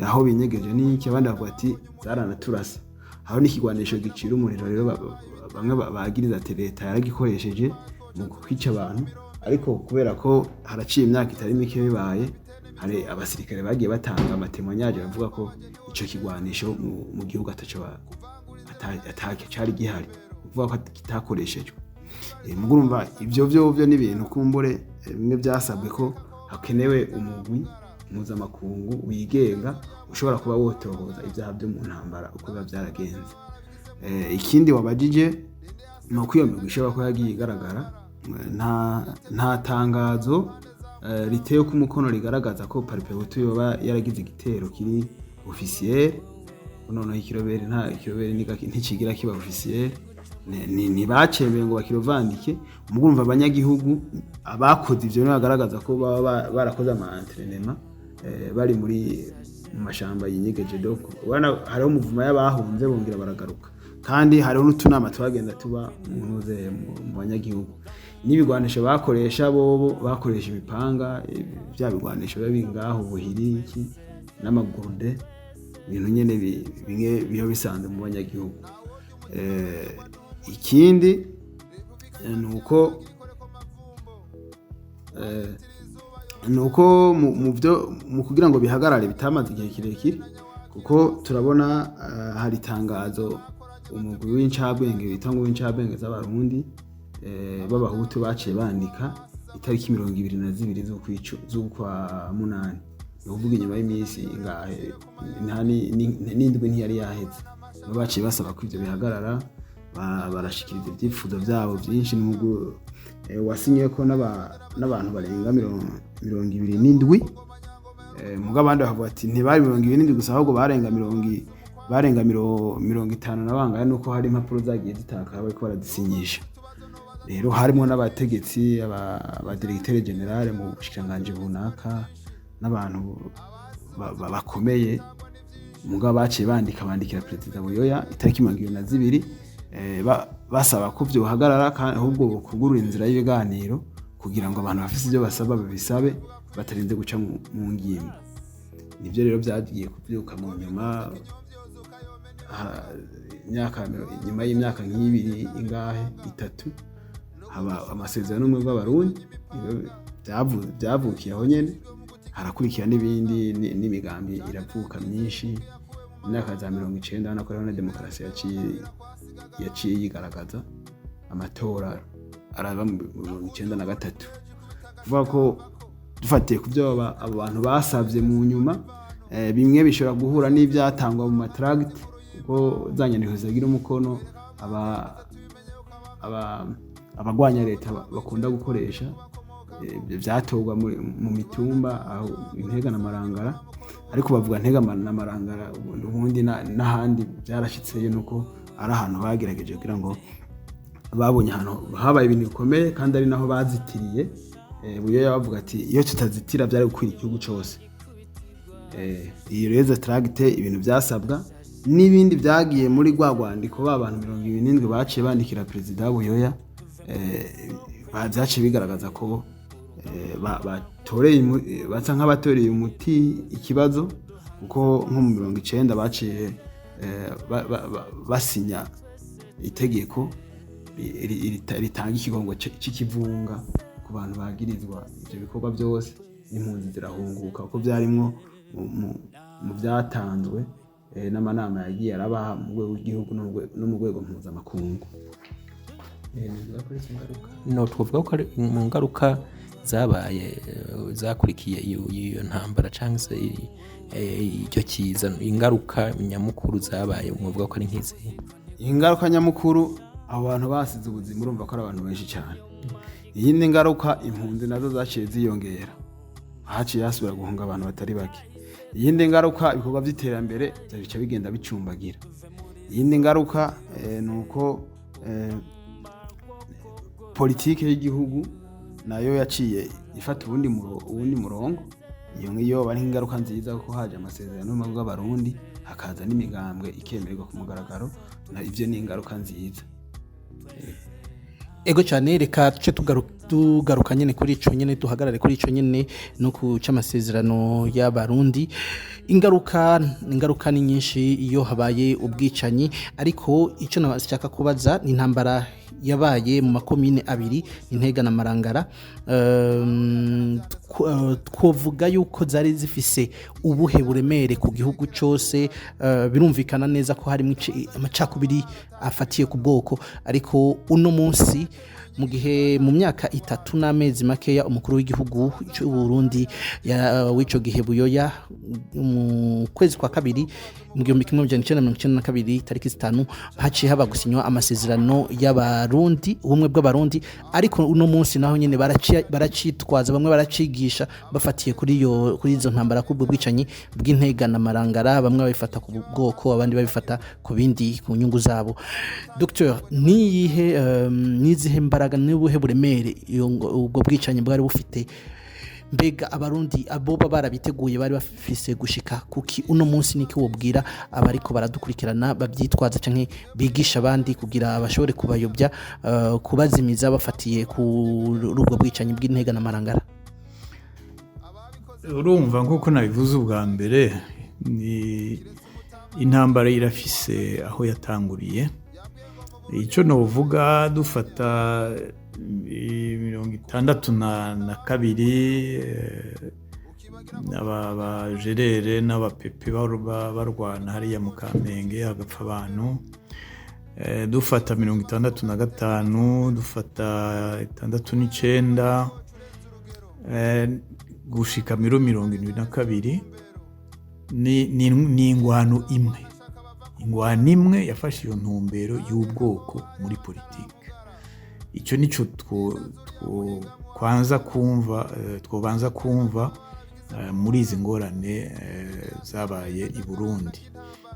aho binyegeje n'iki, abandi bavuga ati zaranaturasa. Aho n'ikigwanisho gicira umuriro rero bamwe bagiriza ati leta yaragikoresheje mu kwica abantu, ariko kubera ko haraciye imyaka itari mike bibaye, hari abasirikare bagiye batanga amatemonyage bavuga ko ico kigwanisho mu gihugu ataco cyari gihari, uvuga ko kitakoreshejwe. Mugurumva ivyo byo n'ibintu kumbure bimwe byasabwe ko hakenewe umugwi mpuzamakungu wigenga ushobora kuba wotohoza ibyaha byo mu ntambara uko biba byaragenze. Ikindi wabajije ni uko iyo migwi ishobora kuba yagiye igaragara, nta tangazo riteye ku mukono rigaragaza ko Paripehutu yoba yaragize igitero kiri officiel. Noneho ikirobere ntikigira kiba officiel, ntibacemeye ngo bakirovandike. Mugumva abanyagihugu abakoze ivyo bagaragaza ko baba barakoze ama-entraînement bari mu mashamba yinyegeje. Doko hariho umuvuma y'abahunze bongera baragaruka, kandi hariho n'utunama twagenda tuba mu banyagihugu. N'ibigwanisho bakoresha bobo bakoresha imipanga, bya bigwanisho biba bingaho buhiri iki n'amagurde, ibintu nyene bimwe biyo bisanzwe mu banyagihugu. Ikindi nuko mu kugira ngo bihagarare bitamaze igihe kirekire, kuko turabona hari tangazo umugwi w'incabwenge bita ngo w'incabwenge z'abarundi b'abahutu baciye bandika itariki 22 z'ukwa munani, uvuga inyuma y'iminsi ingahe n'indwi ntiyari yaheze, baciye basaba ko ivyo bihagarara. barashikiriza ibyifuzo byabo byinshi n'ubwo wasinye ko n'abantu barenga 27 muga abandi bavuga ati ntibari 27 gusa ahubwo barenga 50 na bangaye nuko hari impapuro zagiye zitaka bariko barazisinyisha rero harimo n'abategetsi aba directeur general mu bushikanganje bunaka n'abantu bakomeye muga baciye bandikira Perezida Buyoya itariki 22 basaba ko byohagarara ahubwo kugurura inzira y'ibiganiro kugira ngo abantu bafite ibyo basaba babisabe batarinze guca mu ngimba nibyo rero byagiye kubyuka mu nyuma nyuma y'imyaka nk'ibiri ingahe itatu haba amasezerano n'umwe bw'abarundi byavukiye aho nyene harakurikira n'ibindi n'imigambi iravuka myinshi imyaka za 90 hanakoreho na demokarasi yaciye yigaragaza amatora araba mu 93 kuvuga ko dufatiye ku byo abo bantu basabye mu nyuma bimwe bishobora guhura n'ibyatangwa mu matragit kuko zanyandiko zagira umukono abagwanya leta bakunda gukoresha byatorwa mu mitumba aho Intega na Marangara ariko bavuga Ntega na Marangara ubundi n'ahandi byarashitseyo nuko ari ahantu bagerageje kugira ngo babonye ahantu habaye ibintu bikomeye kandi ari naho bazitiriye Buyoya bavuga ati iyo tutazitira byari gukwira igihugu cyose iyi reza tragite ibintu byasabwa n'ibindi byagiye muri gwagwandiko b'abantu 27 baciye bandikira Perezida Buyoya byaciye bigaragaza ko batoreye batsa nk'abatoreye umuti ikibazo kuko nko mu 90 baciye basinya itegeko ritanga ikigongo c'ikivunga ku bantu bagirizwa ibyo bikorwa byose n'impunzi zirahunguka kuko byarimwo mu byatanzwe n'amanama yagiye arabaha mu rwego rw'igihugu no mu rwego mpuzamakungu no twavuga ko mu ngaruka zabaye zakurikiye iyo ntambara cyangwa se icyo kiza ingaruka nyamukuru zabaye mvuga ko ari nk'izi ingaruka nyamukuru abantu basize ubuzima urumva ko ari abantu benshi cyane iyindi ngaruka impunzi nazo zaciye ziyongera haciye hasubira guhunga abantu batari bake iyindi ngaruka ibikorwa by'iterambere bica bigenda bicumbagira iyindi ngaruka nuko politike y'igihugu nayo yaciye ifata ubundi murongo iyo ngiyo bari ingaruka nziza kuko haje amasezerano mu bw'abarundi hakaza n'imigambwe ikemererwa ku mugaragaro na ivyo ni ingaruka nziza ego cyane reka tuce tugaruka nyene kuri ico nyene duhagarare kuri ico nyene no kuca amasezerano y'abarundi ingaruka ni nyinshi iyo habaye ubwicanyi ariko ico nashaka kubaza ni intambara yabaye mu makomine abiri Intega na Marangara twovuga yuko zari zifise ubuhe buremere ku gihugu cyose birumvikana neza ko hari amacakubiri afatiye ku bwoko ariko uno munsi mu gihe mu myaka 3 n'amezi makeya umukuru w'igihugu cy'u Burundi w'ico gihe Buyoya mu kwezi kwa kabiri mu 1992 tariki 5 haciye haba gusinywa amasezerano y'abarundi ubumwe bw'abarundi ariko uno munsi naho nyene baracitwaza bamwe baracigisha bafatiye kuri izo ntambara kubwo bwicanyi bw'Intega na Marangara bamwe babifata ku bwoko abandi babifata ku bindi ku nyungu zabo Dr nizihe mbaraga n'ubuhe buremere ubwo bwicanyi bwari bufite mbega abarundi abo barabiteguye bari bafise gushika kuki uno munsi niki wobwira abariko baradukurikirana babyitwaza canke bigisha abandi kugira abashobore kubayobya kubazimiza bafatiye ku rubwo bwicanyi bw'Intega na Marangara urumva nkuko nabivuze ubwa mbere ni intambara irafise aho yatanguriye icyo novuga dufata 62 abajerere n'abapepe barwana hariya mu Kamenge hagapfa abantu dufata 65 dufata 69 gushika 72 ni ingwano imwe ingwano imwe yafashe iyo ntumbero y'ubwoko muri politike. Icyo nico twobanza kumva muri izi ngorane zabaye i Burundi.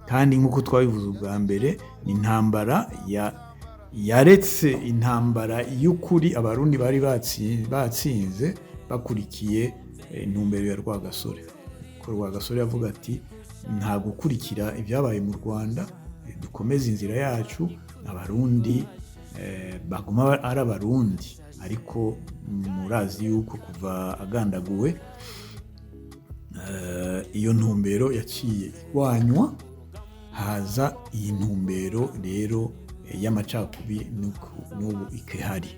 Kandi nk'uko twabivuze ubwa mbere, ni intambara yaretse intambara y'ukuri abarundi bari batsinze bakurikiye intumbero ya Rwagasore. Ko Rwagasore yavuga ati nta gukurikira ibyabaye mu Rwanda, dukomeze inzira yacu, abarundi baguma ari abarundi. Ariko murazi yuko kuva agandaguwe iyo ntumbero yaciye igwanywa, haza iyi ntumbero rero y'amacakubiri n'ubu ikihari.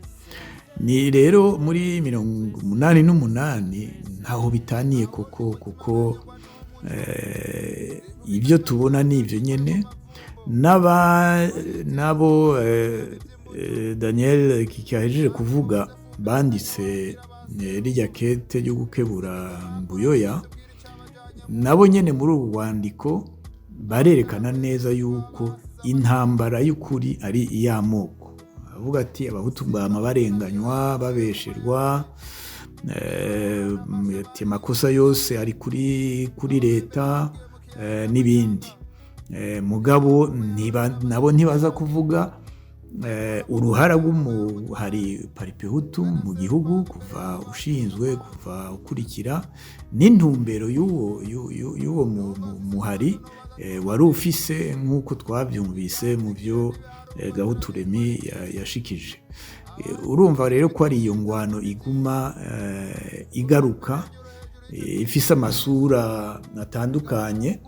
Ni rero muri 88 ntaho bitaniye kuko ibyo tubona ni ibyo nyene. Nabo Daniel Kikahejeje kuvuga banditse rirya kete ryo gukebura Buyoya, nabo nyene muri ubu rwandiko barerekana neza yuko intambara y'ukuri ari iy'amoko. Avuga ati abahutu bama barenganywa, babesherwa, amakosa yose ari kuri leta n'ibindi. Mugabo nabo ntibaza kuvuga uruhara rw'umuhari paripehutu mu gihugu kuva ushinzwe, kuva ukurikira, n'intumbero y'uwo muhari wari ufise nk'uko twabyumvise mu byo Gahutu Remy yashikije. Urumva rero ko ari iyo ngwano iguma igaruka, ifise amasura atandukanye.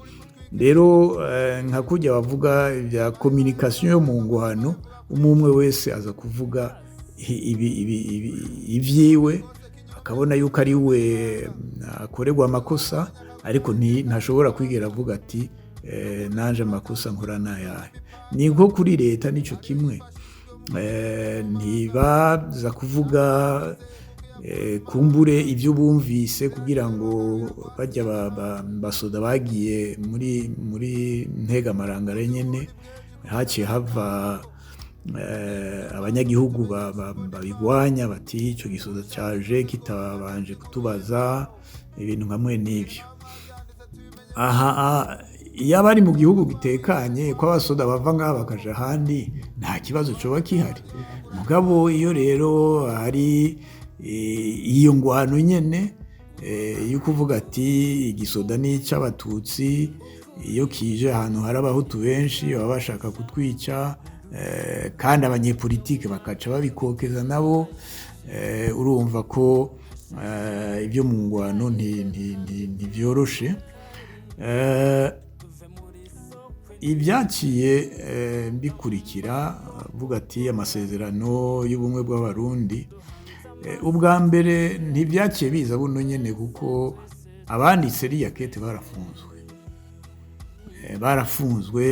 Rero nka kujya bavuga bya communication yo mu ngwano, umwe wese aza kuvuga ibyiwe, akabona yuko ari we akorerwa amakosa, ariko ntashobora kwigera avuga ati nanje amakosa nkora nayahe. Ni nko kuri leta nico kimwe, ntibaza kuvuga kumbure ibyo bumvise kugira ngo bajya basoda bagiye muri ntegamarangara nyene, haciye hava abanyagihugu babigwanya bati icyo gisoda cyaje kitabanje kutubaza ibintu nkamwe n'ibyo. Aha iyo abari mu gihugu gitekanye ko abasoda bava ngaha bakaja ahandi nta kibazo coba kihari. Mugabo iyo rero hari iyo ngwano nyene yo kuvuga ati igisoda ni icy'abatutsi, iyo kije ahantu hari abahutu benshi baba bashaka kutwica, kandi abanyepolitike bakaca babikokeza nabo, urumva ko ibyo mu ngwano ntibyoroshe. Ibyaciye bikurikira vuga ati amasezerano y'ubumwe bw'abarundi, ubwa mbere ntibyaciye biza buno nyene kuko abanditse riya kete barafunzwe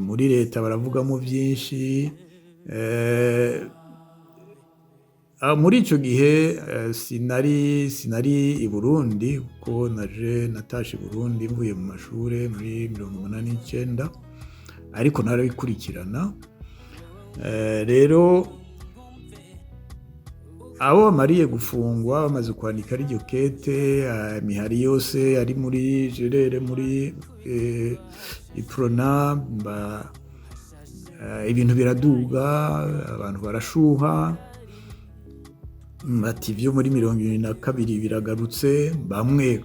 muri leta baravugamo byinshi. Muri icyo gihe sinari i Burundi kuko natashe i Burundi mvuye mu mashuri muri 1989, ariko narabikurikirana. Rero abo bamariye gufungwa bamaze kwandika iryo kete, imihari yose ari muri Gerere, muri Iprona, ibintu biraduga, abantu barashuha, bati ibyo muri 2022 biragarutse, bamwe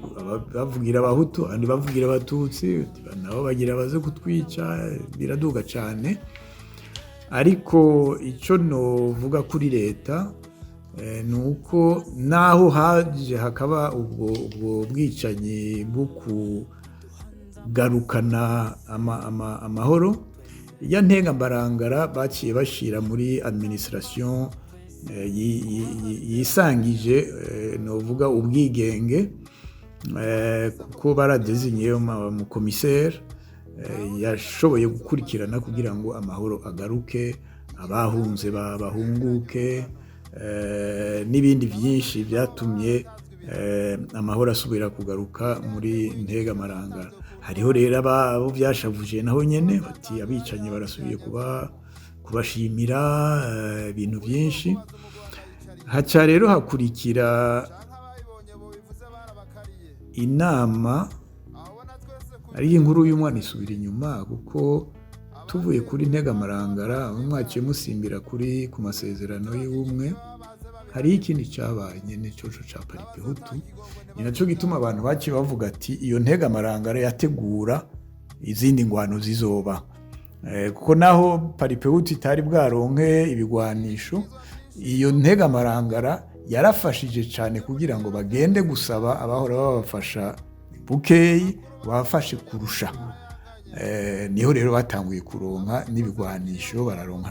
bavugira abahutu abandi bavugira abatutsi, nabo bagira baze kutwica, biraduga cyane. Ariko icyo novuga kuri leta ni uko naho haje hakaba ubwo bwicanyi bwo kugarukana amahoro, ya ntengambarangara baciye bashira muri administration yisangije novuga ubwigenge, kuko baradezinye mu commissaire yashoboye gukurikirana kugira ngo amahoro agaruke, abahunze bahunguke, n'ibindi byinshi byatumye amahoro asubira kugaruka muri Ntegamarangara. Hariho rero abo byashavuje naho nyene bati abicanyi barasubiye kubashimira ibintu byinshi. Haca rero hakurikira inama ari inkuru y'umwana isubira inyuma, kuko tuvuye kuri Ntegamarangara mwaciye musimbira ku masezerano y'ubumwe, hari ikindi cyabaye nyene coco ca Paripehutu. Ni naco gituma abantu baciye bavuga ati iyo Ntegamarangara yategura izindi ngwano zizoba, kuko naho Paripehutu itari bwaronke ibigwanisho, iyo Ntegamarangara yarafashije cyane kugira ngo bagende gusaba abahora babafasha bukeyi bafashe kurusha. Niho rero batanguye kuronka n'ibigwanisho, bararonka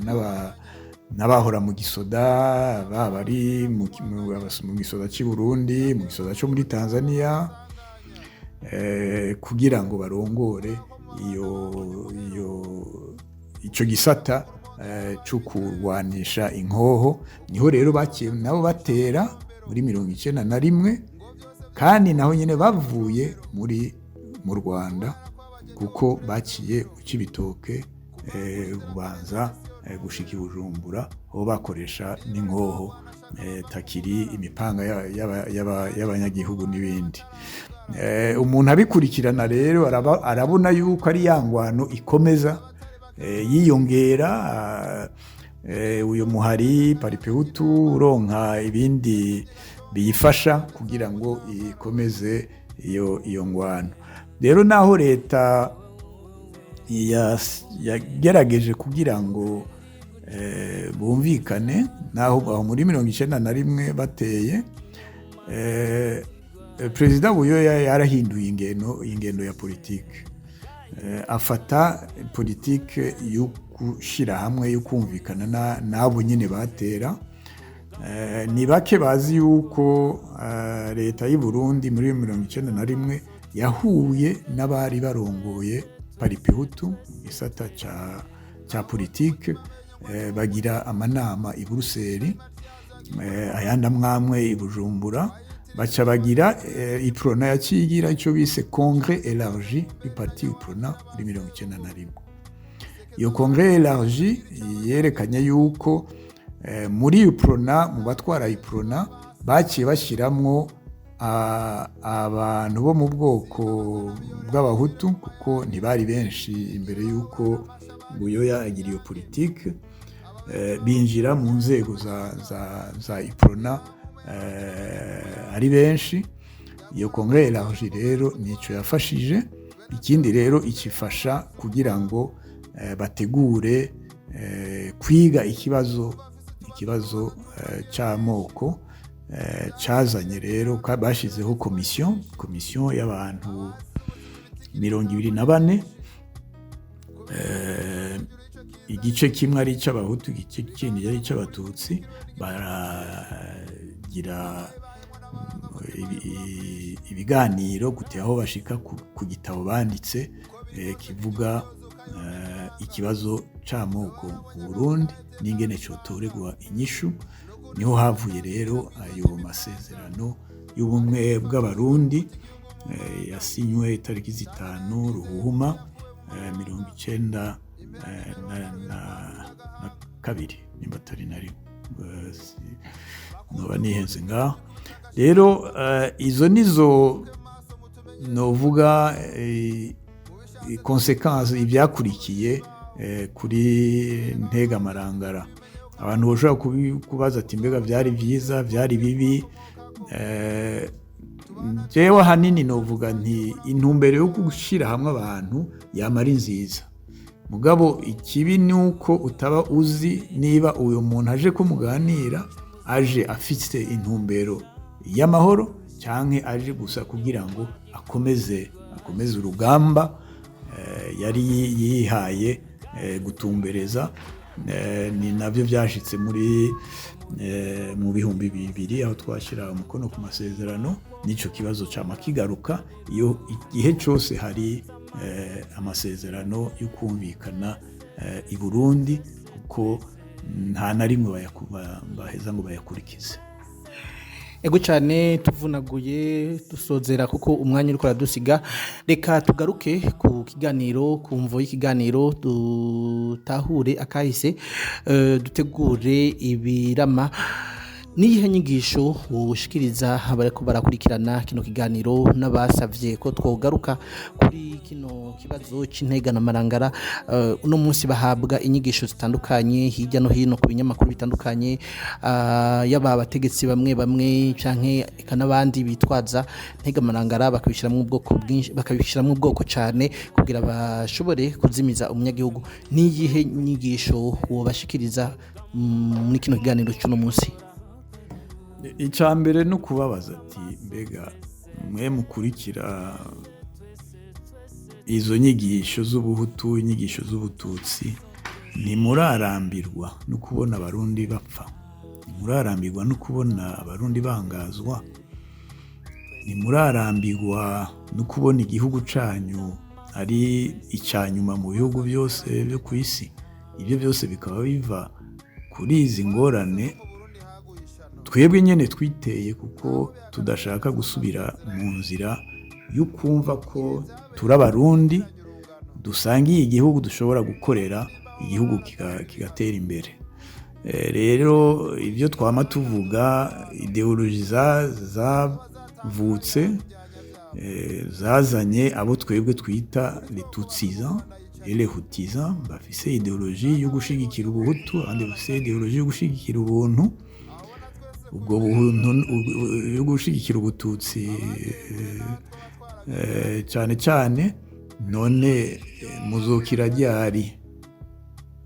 n'abahora mu gisoda, bari mu gisoda cy'i Burundi, mu gisoda cyo muri Tanzania, kugira ngo barongore icyo gisata cyo kurwanisha inkoho. Niho rero bakiye nabo batera muri 1991, kandi naho nyine bavuye mu Rwanda, kuko baciye mu Cibitoke, Bubanza, gushika i Bujumbura, aho bakoresha n'inkoho, takiri imipanga y'abanyagihugu n'ibindi. Umuntu abikurikirana rero arabona yuko ari ya ngwano ikomeza yiyongera, uyu muhari Paripehutu uronka ibindi biyifasha kugira ngo ikomeze iyo ngwano. Rero naho leta yagerageje kugira ngo bumvikane, naho muri 1991 bateye, Perezida Buyoya yarahinduye ingendo ya politike, afata politike yo gushira hamwe, yo kumvikana nabo nyine batera. Ni bake bazi yuko leta y'u Burundi muri 1991 yahuye n'abari barongoye Paripehutu isata ca politike, bagira amanama i Buruseli, ayandi amwamwe i Bujumbura, baca bagira iprona yacigira icyo bise Congrès élargi du parti iprona muri 1991. Iyo Congrès élargi yerekanye yuko muri iprona, mu batwara iprona, baciye bashiramwo abantu bo mu bwoko bw'abahutu, kuko ntibari benshi imbere yuko Buyoya agira iyo politike, binjira mu nzego za iprona ari benshi. Iyo Congrès élargi rero nico yafashije. Ikindi rero ikifasha kugira ngo bategure kwiga ikibazo c'amoko, cazanye rero bashizeho komisiyo y'abantu 24, igice kimwe ari icy'abahutu, igice kindi ari icy'abatutsi. Baragira ibiganiro gute aho bashika ku gitabo banditse kivuga ikibazo c'amoko mu Burundi n'ingene cotoregwa inyishu. Niho havuye rero ayo masezerano y'ubumwe bw'abarundi yasinywe itariki 5 Ruhuhuma 1992, nimba atari na rimwe, noba nihenze ngaho. Rero izo nizo novuga konsekansi ibyakurikiye kuri Ntegamarangara. Abantu bashobora kubaza ati mbega byari byiza, byari bibi? Jewe hanini novuga nti intumbero yo gushira hamwe abantu yamara nziza, mugabo ikibi ni uko utaba uzi niba uyu muntu aje kumuganira aje afite intumbero y'amahoro canke aje gusa kugira ngo akomeze urugamba yari yihaye gutumbereza. Ni nabyo byashitse mu bihumbi 2000 aho twashira umukono ku masezerano. Nico kibazo cama kigaruka iyo igihe cyose hari amasezerano yo kumvikana i ego cyane tuvunaguye dusozera kuko umwanya uriko aradusiga reka tugaruke ku kiganiro ku mvo y'ikiganiro dutahure akahise dutegure ibirama niyihe nyigisho woshikiriza abariko barakurikirana kino kiganiro n'abasavye ko twogaruka kuri kino kibazo c'integana marangara uno munsi bahabwa inyigisho zitandukanye hirya no hino ku binyamakuru bitandukanye yaba abategetsi bamwe canke eka n'abandi bitwaza ntega marangara bakabishiramwe ubwoko bwinshi bakabishiramwe ubwoko cyane kugira bashobore kuzimiza umunyagihugu niyihe nyigisho wobashikiriza muri kino kiganiro cy'uno munsi icambere no kubabaza ati mbega mwe mukurikira izo nyigisho z'ubuhutu inyigisho z'ubututsi ntimurarambirwa no kubona abarundi bapfa ntimurarambirwa no kubona abarundi bangazwa ntimurarambirwa no kubona igihugu canyu ari icanyuma mu bihugu byose byo ku isi ibyo byose bikaba biva kuri izi ngorane twebwe nyene twiteye kuko tudashaka gusubira mu nzira y'ukumva ko turi abarundi dusangiye igihugu dushobora gukorera igihugu kigatera imbere rero ibyo twama tuvuga ideoloji zavutse zazanye abo twebwe twita les tutsisans et les hutisans bafise ideoloji yo gushigikira ubuhutu abandi bafise ideoloji yo gushigikira ubuntu ubwo buntu yo gushigikira ubututsi cyane cyane none muzokira ryari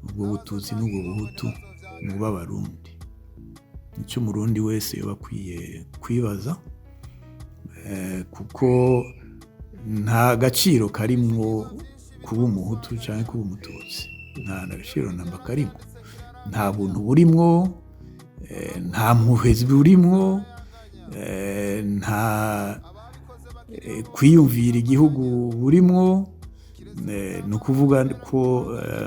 ubwo bututsi n'ubwo buhutu muba abarundi nicyo umurundi wese yoba akwiye kwibaza kuko nta gaciro karimwo kuba umuhutu cyangwa kuba umututsi nta gaciro namba karimwo nta buntu burimwo nta muhezi burimwo nta kwiyumvira igihugu burimwo ni ukuvuga ko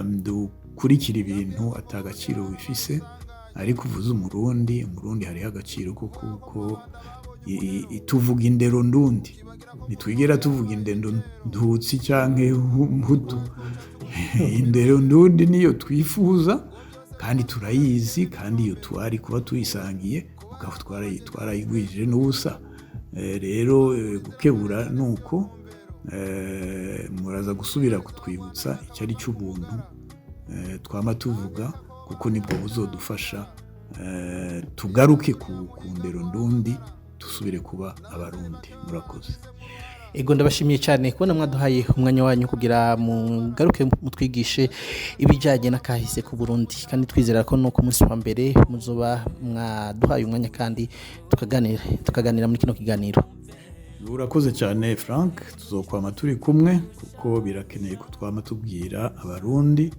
dukurikira ibintu atagaciro bifise ariko uvuze umurundi hariho agaciro kuko tuvuga indero ndundi ntitwigera tuvuga indero ndutsi canke hutu indero ndundi niyo twifuza kandi turayizi kandi iyo twari kuba tuyisangiye ukaba twarayigwije n'ubusa rero gukebura nuko muraza gusubira kutwibutsa icyo ari cy'ubuntu twama tuvuga kuko nibwo buzodufasha tugaruke ku ndero ndundi dusubire kuba abarundi murakoze ego ndabashimiye cyane kubona mwaduhaye umwanya wanyu kugira mugaruke mutwigishe ibijyanye n'akahise ku Burundi kandi twizera ko no ku munsi wa mbere muzoba mwaduhaye umwanya kandi tukaganira muri kino kiganiro. Urakoze cyane Frank tuzokwama turi kumwe kuko birakeneye ko twama tubwira abarundi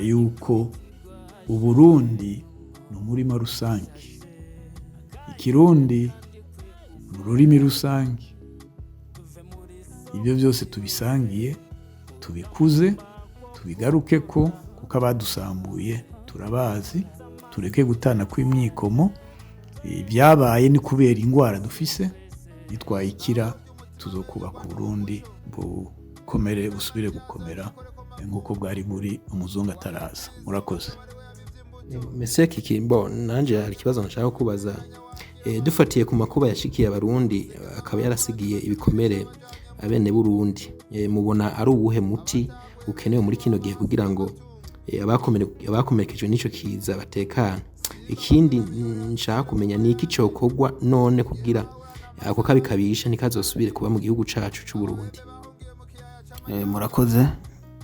yuko uburundi ni umurima rusange ikirundi ni ururimi rusange ibyo byose tubisangiye tubikuze tubigaruke ko kuko abadusambuye turabazi tureke gutana kw'imyikomo ibyabaye ni kubera ingwara dufise nitwayikira tuzokubaka Burundi bukomere busubire gukomera nk'uko bwari buri umuzungu ataraza murakoze. Monsieur Kikimbo nanje hari ikibazo nshaka kubaza dufatiye ku makuba yashikiye abarundi akaba yarasigiye ibikomere abene Burundi mubona ari ubuhe muti ukenewe muri kino gihe kugira ngo abakomerekejwe n'ico kiza batekana ikindi nshaka kumenya ni iki cyokorwa none kugira ako kabikabisha nikazosubire kuba mu gihugu cacu c'u Burundi. Murakoze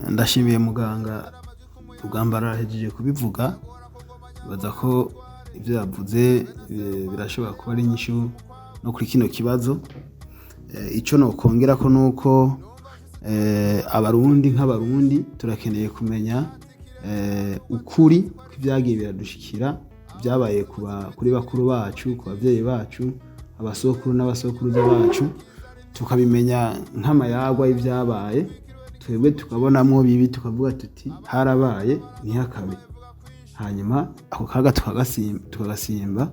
ndashimiye muganga Rugambara hejeje kubivuga baza ko ibyo yavuze birashobora kuba ari inyishu no kuri kino kibazo icyo no kongera ko nuko abarundi nk'abarundi turakeneye kumenya ukuri kw'ibyagiye biradushikira byabaye kuri bakuru bacu ku bavyeyi bacu abasokuru n'abasokuruza bacu tukabimenya nk'amayagwa y'ibyabaye twebwe tukabonamwo bibi tukavuga tuti harabaye ntihakabe hanyuma ako kaga tukagasimba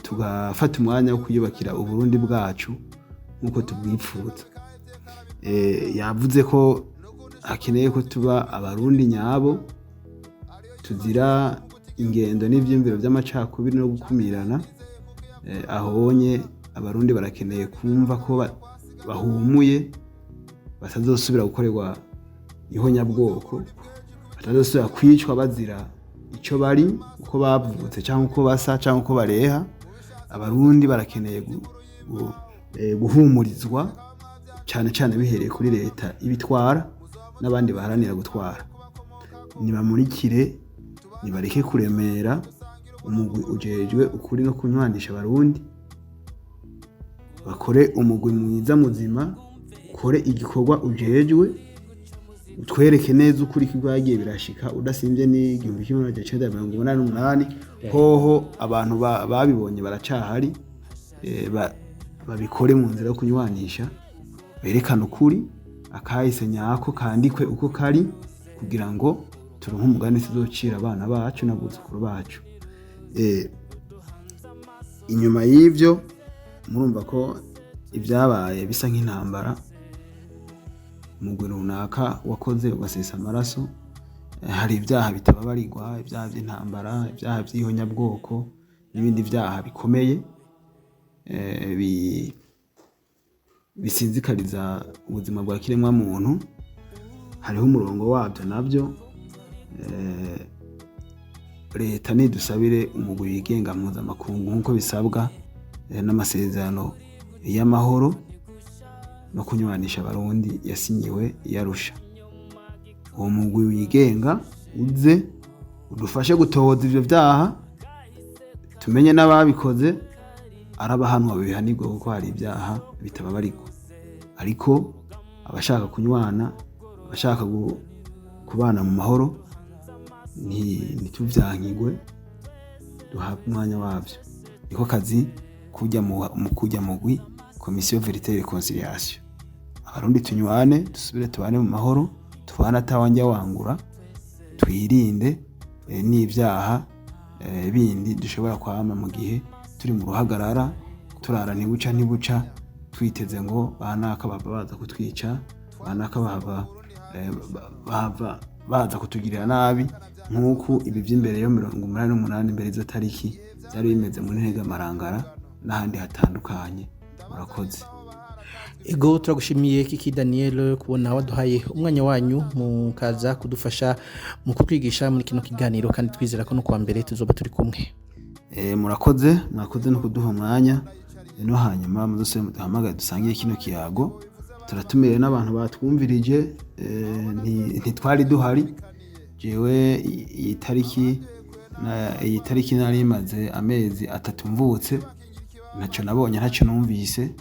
tugafata umwanya wo kwiyubakira uburundi bwacu nk'uko tubwipfuza. Yavuze ko hakeneye ko tuba abarundi nyabo tuzira ingendo n'ivyiyumviro vy'amacakubiri no gukumirana. Ahonye abarundi barakeneye kumva ko bahumuye, batazosubira gukorerwa ihonyabwoko, batazosubira kwicwa bazira ico bari, uko bavutse cyangwa uko basa cyangwa uko bareha. Abarundi barakeneye guhumurizwa cyane cyane bihereye kuri leta ibitwara n'abandi baharanira gutwara. Nibamurikire, nibareke kuremera umugwi ujejwe ukuri no kunywanisha abarundi, bakore umugwi mwiza muzima, ukore igikorwa ujejwe, utwereke neza ukuri kibwagiye birashika, udasimbye ni 1988 hoho abantu babibonye baracahari. Babikore mu nzira yo kunywanisha, berekana ukuri, akahise nyako kandikwe uko kari, kugira ngo turonke umugani tuzocira abana bacu n'abuzukuru bacu. Inyuma y'ivyo murumva ko ibyabaye bisa nk'intambara, umugwi runaka wakoze ugasesa amaraso. Hari ibyaha bitababarirwa, ibyaha by'intambara, ibyaha by'ihonyabwoko n'ibindi byaha bikomeye bisinzikariza ubuzima bwa kiremwa muntu. Hariho umurongo wabyo nabyo. Leta nidusabire umugwi wigenga mpuzamakungu nk'uko bisabwa n'amasezerano y'amahoro no kunywanisha abarundi yasinyiwe yarusha. Uwo mugwi wigenga uze udufashe gutohoza ivyo vyaha, tumenye n'ababikoze, arabahanwa bihanirwe kuko hari ibyaha bitababarirwa. Ariko abashaka kunywana, abashaka kubana mu mahoro, ntituvyankigwe, duhabwe umwanya wavyo. Niko kazi kujya mugwi Commission Verite et Reconciliation. Abarundi tunywane, dusubire tubane mu mahoro, tubane atawanja wangura, twirinde n'ivyaha bindi dushobora kwama mu gihe turi mu ruhagarara, turara ntibuca twiteze ngo banaka baba baza kutwica, banaka bava baza kutugirira nabi, nk'uko ibi by'imbere yo 88 imbere izo tariki byari bimeze muri Ntega Marangara n'ahandi hatandukanye. Murakoze. Ego turagushimiye Kiki Daniel kubona waduhaye umwanya wanyu mukaza kudufasha mu kutwigisha muri kino kiganiro, kandi twizera ko no kuwa mbere tuzoba turi kumwe. Murakoze no kuduha umwanya, no hanyuma muzose muhamagaye dusangiye kino kiyago. Turatumire n'abantu batwumvirije, ntitwari duhari. Jewe iyi tariki nari maze amezi 3 mvutse, ntacyo nabonye, ntacyo numvise,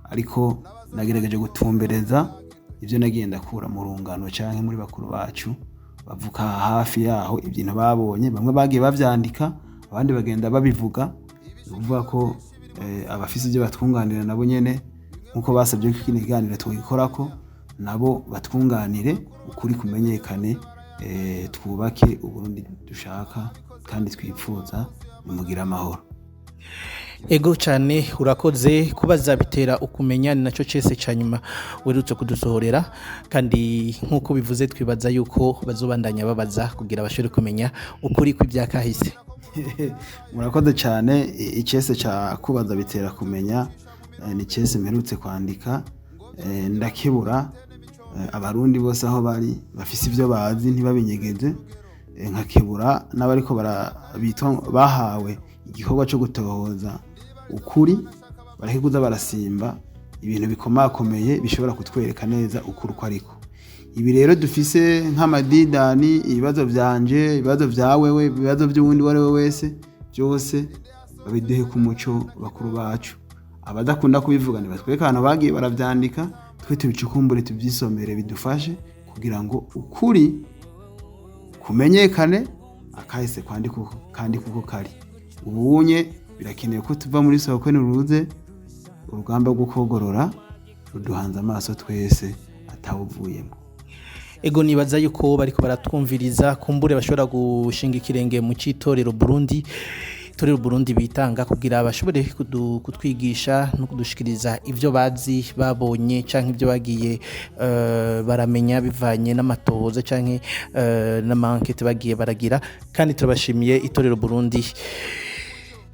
ariko nagerageje gutumbereza ibyo nagenda kura mu rungano canke muri bakuru bacu bavuka hafi yaho ibintu babonye. Bamwe bagiye bavyandika, abandi bagenda babivuga. Uvuga ko abafise ibyo batwunganira nabo nyene nkuko basabye ko kino kiganiro twikorako, nabo batwunganire ukuri kumenyekane, twubake Uburundi dushaka kandi twipfuza, nimugira amahoro. Ego cyane urakoze kubaza bitera ukumenya, ni naco cese cyanyuma werutse kudusohorera, kandi nkuko bivuze twibaza yuko bazobandanya babaza kugira bashore kumenya ukuri kw'ibyakahise. Murakoze cyane. Icese cya kubaza bitera kumenya ni cese mperutse kwandika, ndakebura abarundi bose aho bari bafise ibyo bazi ntibabinyegeze, nkakebura n'abariko bitwa bahawe igikorwa cyo gutohoza ukuri, barahiguza barasimba ibintu bikomakomeye bishobora kutwereka neza ukuri uko ariko. Ibi rero dufise nk'amadidani, ibibazo byanje, ibibazo byawewe, ibibazo by'uwundi wari we wese, byose babiduhe ku muco bakuru bacu. Abadakunda kubivuga nibatwereka ahantu bagiye baravyandika, twe tubicukumbure tubyisomere bidufashe kugira ngo ukuri kumenyekane, akahise kandi kuko kari. Ubunye birakenewe ko tuva muri soko n'uruze, urugamba rwo kogorora ruduhanze amaso twese atawuvuyemo. Ego nibaza yuko bariko baratwumviriza, kumbure bashobora gushinga ikirenge mu citorero Burundi. itorero Burundi bitanga kugira bashobore kutwigisha no kudushikiriza ivyo bazi babonye canke ivyo bagiye baramenya bivanye n'amatohoza canke n'amankete bagiye baragira kandi turabashimiye itorero Burundi.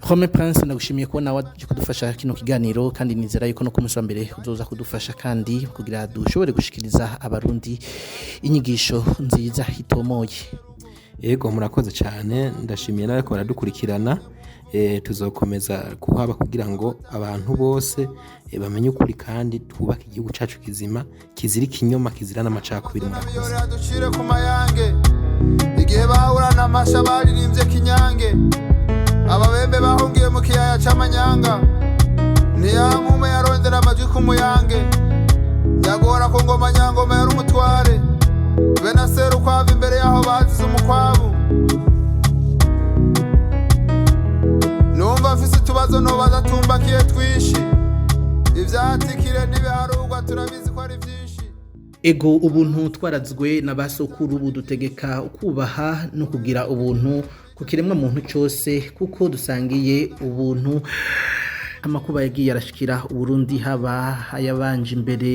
Home Prince nagushimiye ko nawe waje kudufasha kino kiganiro kandi nizera yuko no ku munsi wa mbere uzoza kudufasha kandi kugira dushobore gushikiriza abarundi inyigisho nziza hitomoye. Yego murakoze cyane ndashimiye nawe ko baradukurikirana tuzokomeza kuhaba kugira ngo abantu bose bamenye ukuri kandi twubake igihugu cacu kizima kizira ikinyoma kizira n'amacakubiri. Murakoze dushire ku mayange igihe bahurana amasha baririmbye kinyange ababembe bahungiye mu kiyaya c'amanyanga niyamume yarondera amajwi ku muyange yagora ko ngoma nyangoma yari umutware bena seru kwava imbere yaho bazize umukwabu numva mfise utubazo nobaza tumbakiye twishi ivyatikire n'ibiharugwa turabizi ko ari vyinshi. Ego ubuntu twarazwe n'abasokuru budutegeka ukubaha no kugira ubuntu ku kiremwa muntu cyose kuko dusangiye ubuntu. Amakuba yagiye arashikira Uburundi haba ayabanje imbere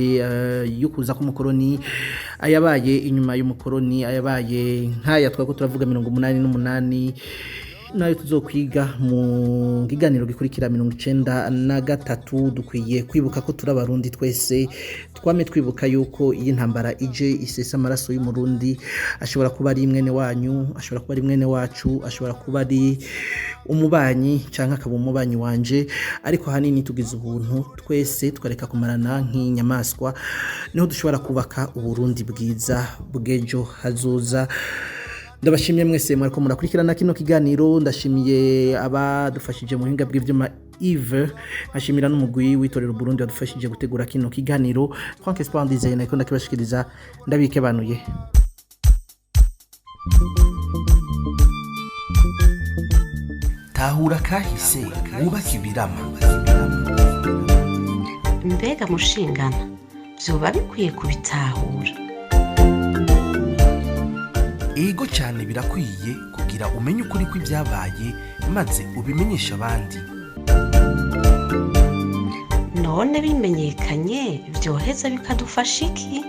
y'ukuza k'umukoroni ayabaye inyuma y'umukoroni ayabaye nk'aya twako turavuga 88 nayo tuzokwiga mu kiganiro gikurikira 93 dukwiye kwibuka ko turabarundi twese twame twibuka yuko iyi ntambara ije isesa amaraso y'umurundi ashobora kuba ari mwene wanyu ashobora kuba ari mwene wacu ashobora kuba ari umubanyi canka akaba umubanyi wanje ariko hanini tugize ubuntu twese twareka kumarana nk'inyamaswa niho dushobora kubaka Uburundi bwiza bw'ejo hazoza. Ndabashimiye mwese mwariko murakurikirana kino kiganiro ndashimiye abadufashije mu hinga bw'ivyuma Yves ashimira n'umugwi w'itorero Burundi wadufashije gutegura kino kiganiro Frank Espoir Design ko ndakibashikiriza ndabike banuye. Tahura kahise wubaka ibirama. Mbega mushingana vyoba bikwiye kubitahura. Ego cyane birakwiye kugira umenye ukuri kw'ibyabaye maze ubimenyesha abandi. None bimenyekanye vyoheza bikadufasha iki?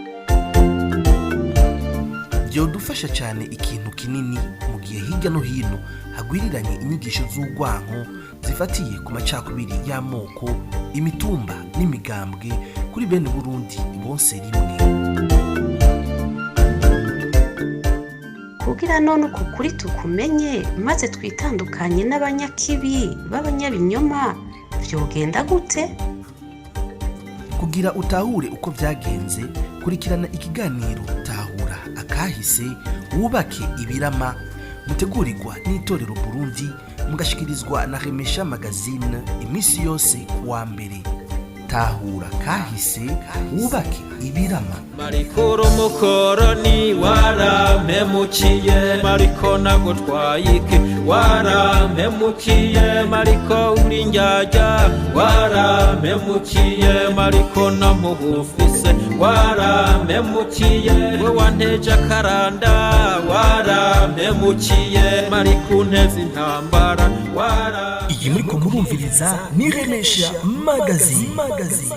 Byodufasha cyane ikintu kinini mu gihe hirya no hino hagwiriranye inyigisho z'urwanko zifatiye ku macakubiri y'amoko imitumba n'imigambwe kuri bene Burundi bose rimwe. Kugira none uko kuri tukumenye maze twitandukanye n'abanyakibi b'abanyabinyoma vyogenda gute? Kugira utahure uko vyagenze kurikirana ikiganiro Tahura akahise wubake ibirama mutegurirwa n'itorero Burundi mugashikirizwa na Remesha Magazine imisi yose kuwa mbere. Tahura kahise wubake ibirama. Marikuru mukoroni warampemukiye mariko nagutwayike warampemukiye mariko uri njyajya warampemukiye mariko namuhufise warampemukiye we wanteje akaranda warampemukiye mariko nteze intambara iyi muriko murumviriza ni Remesha Magazine. Magazine.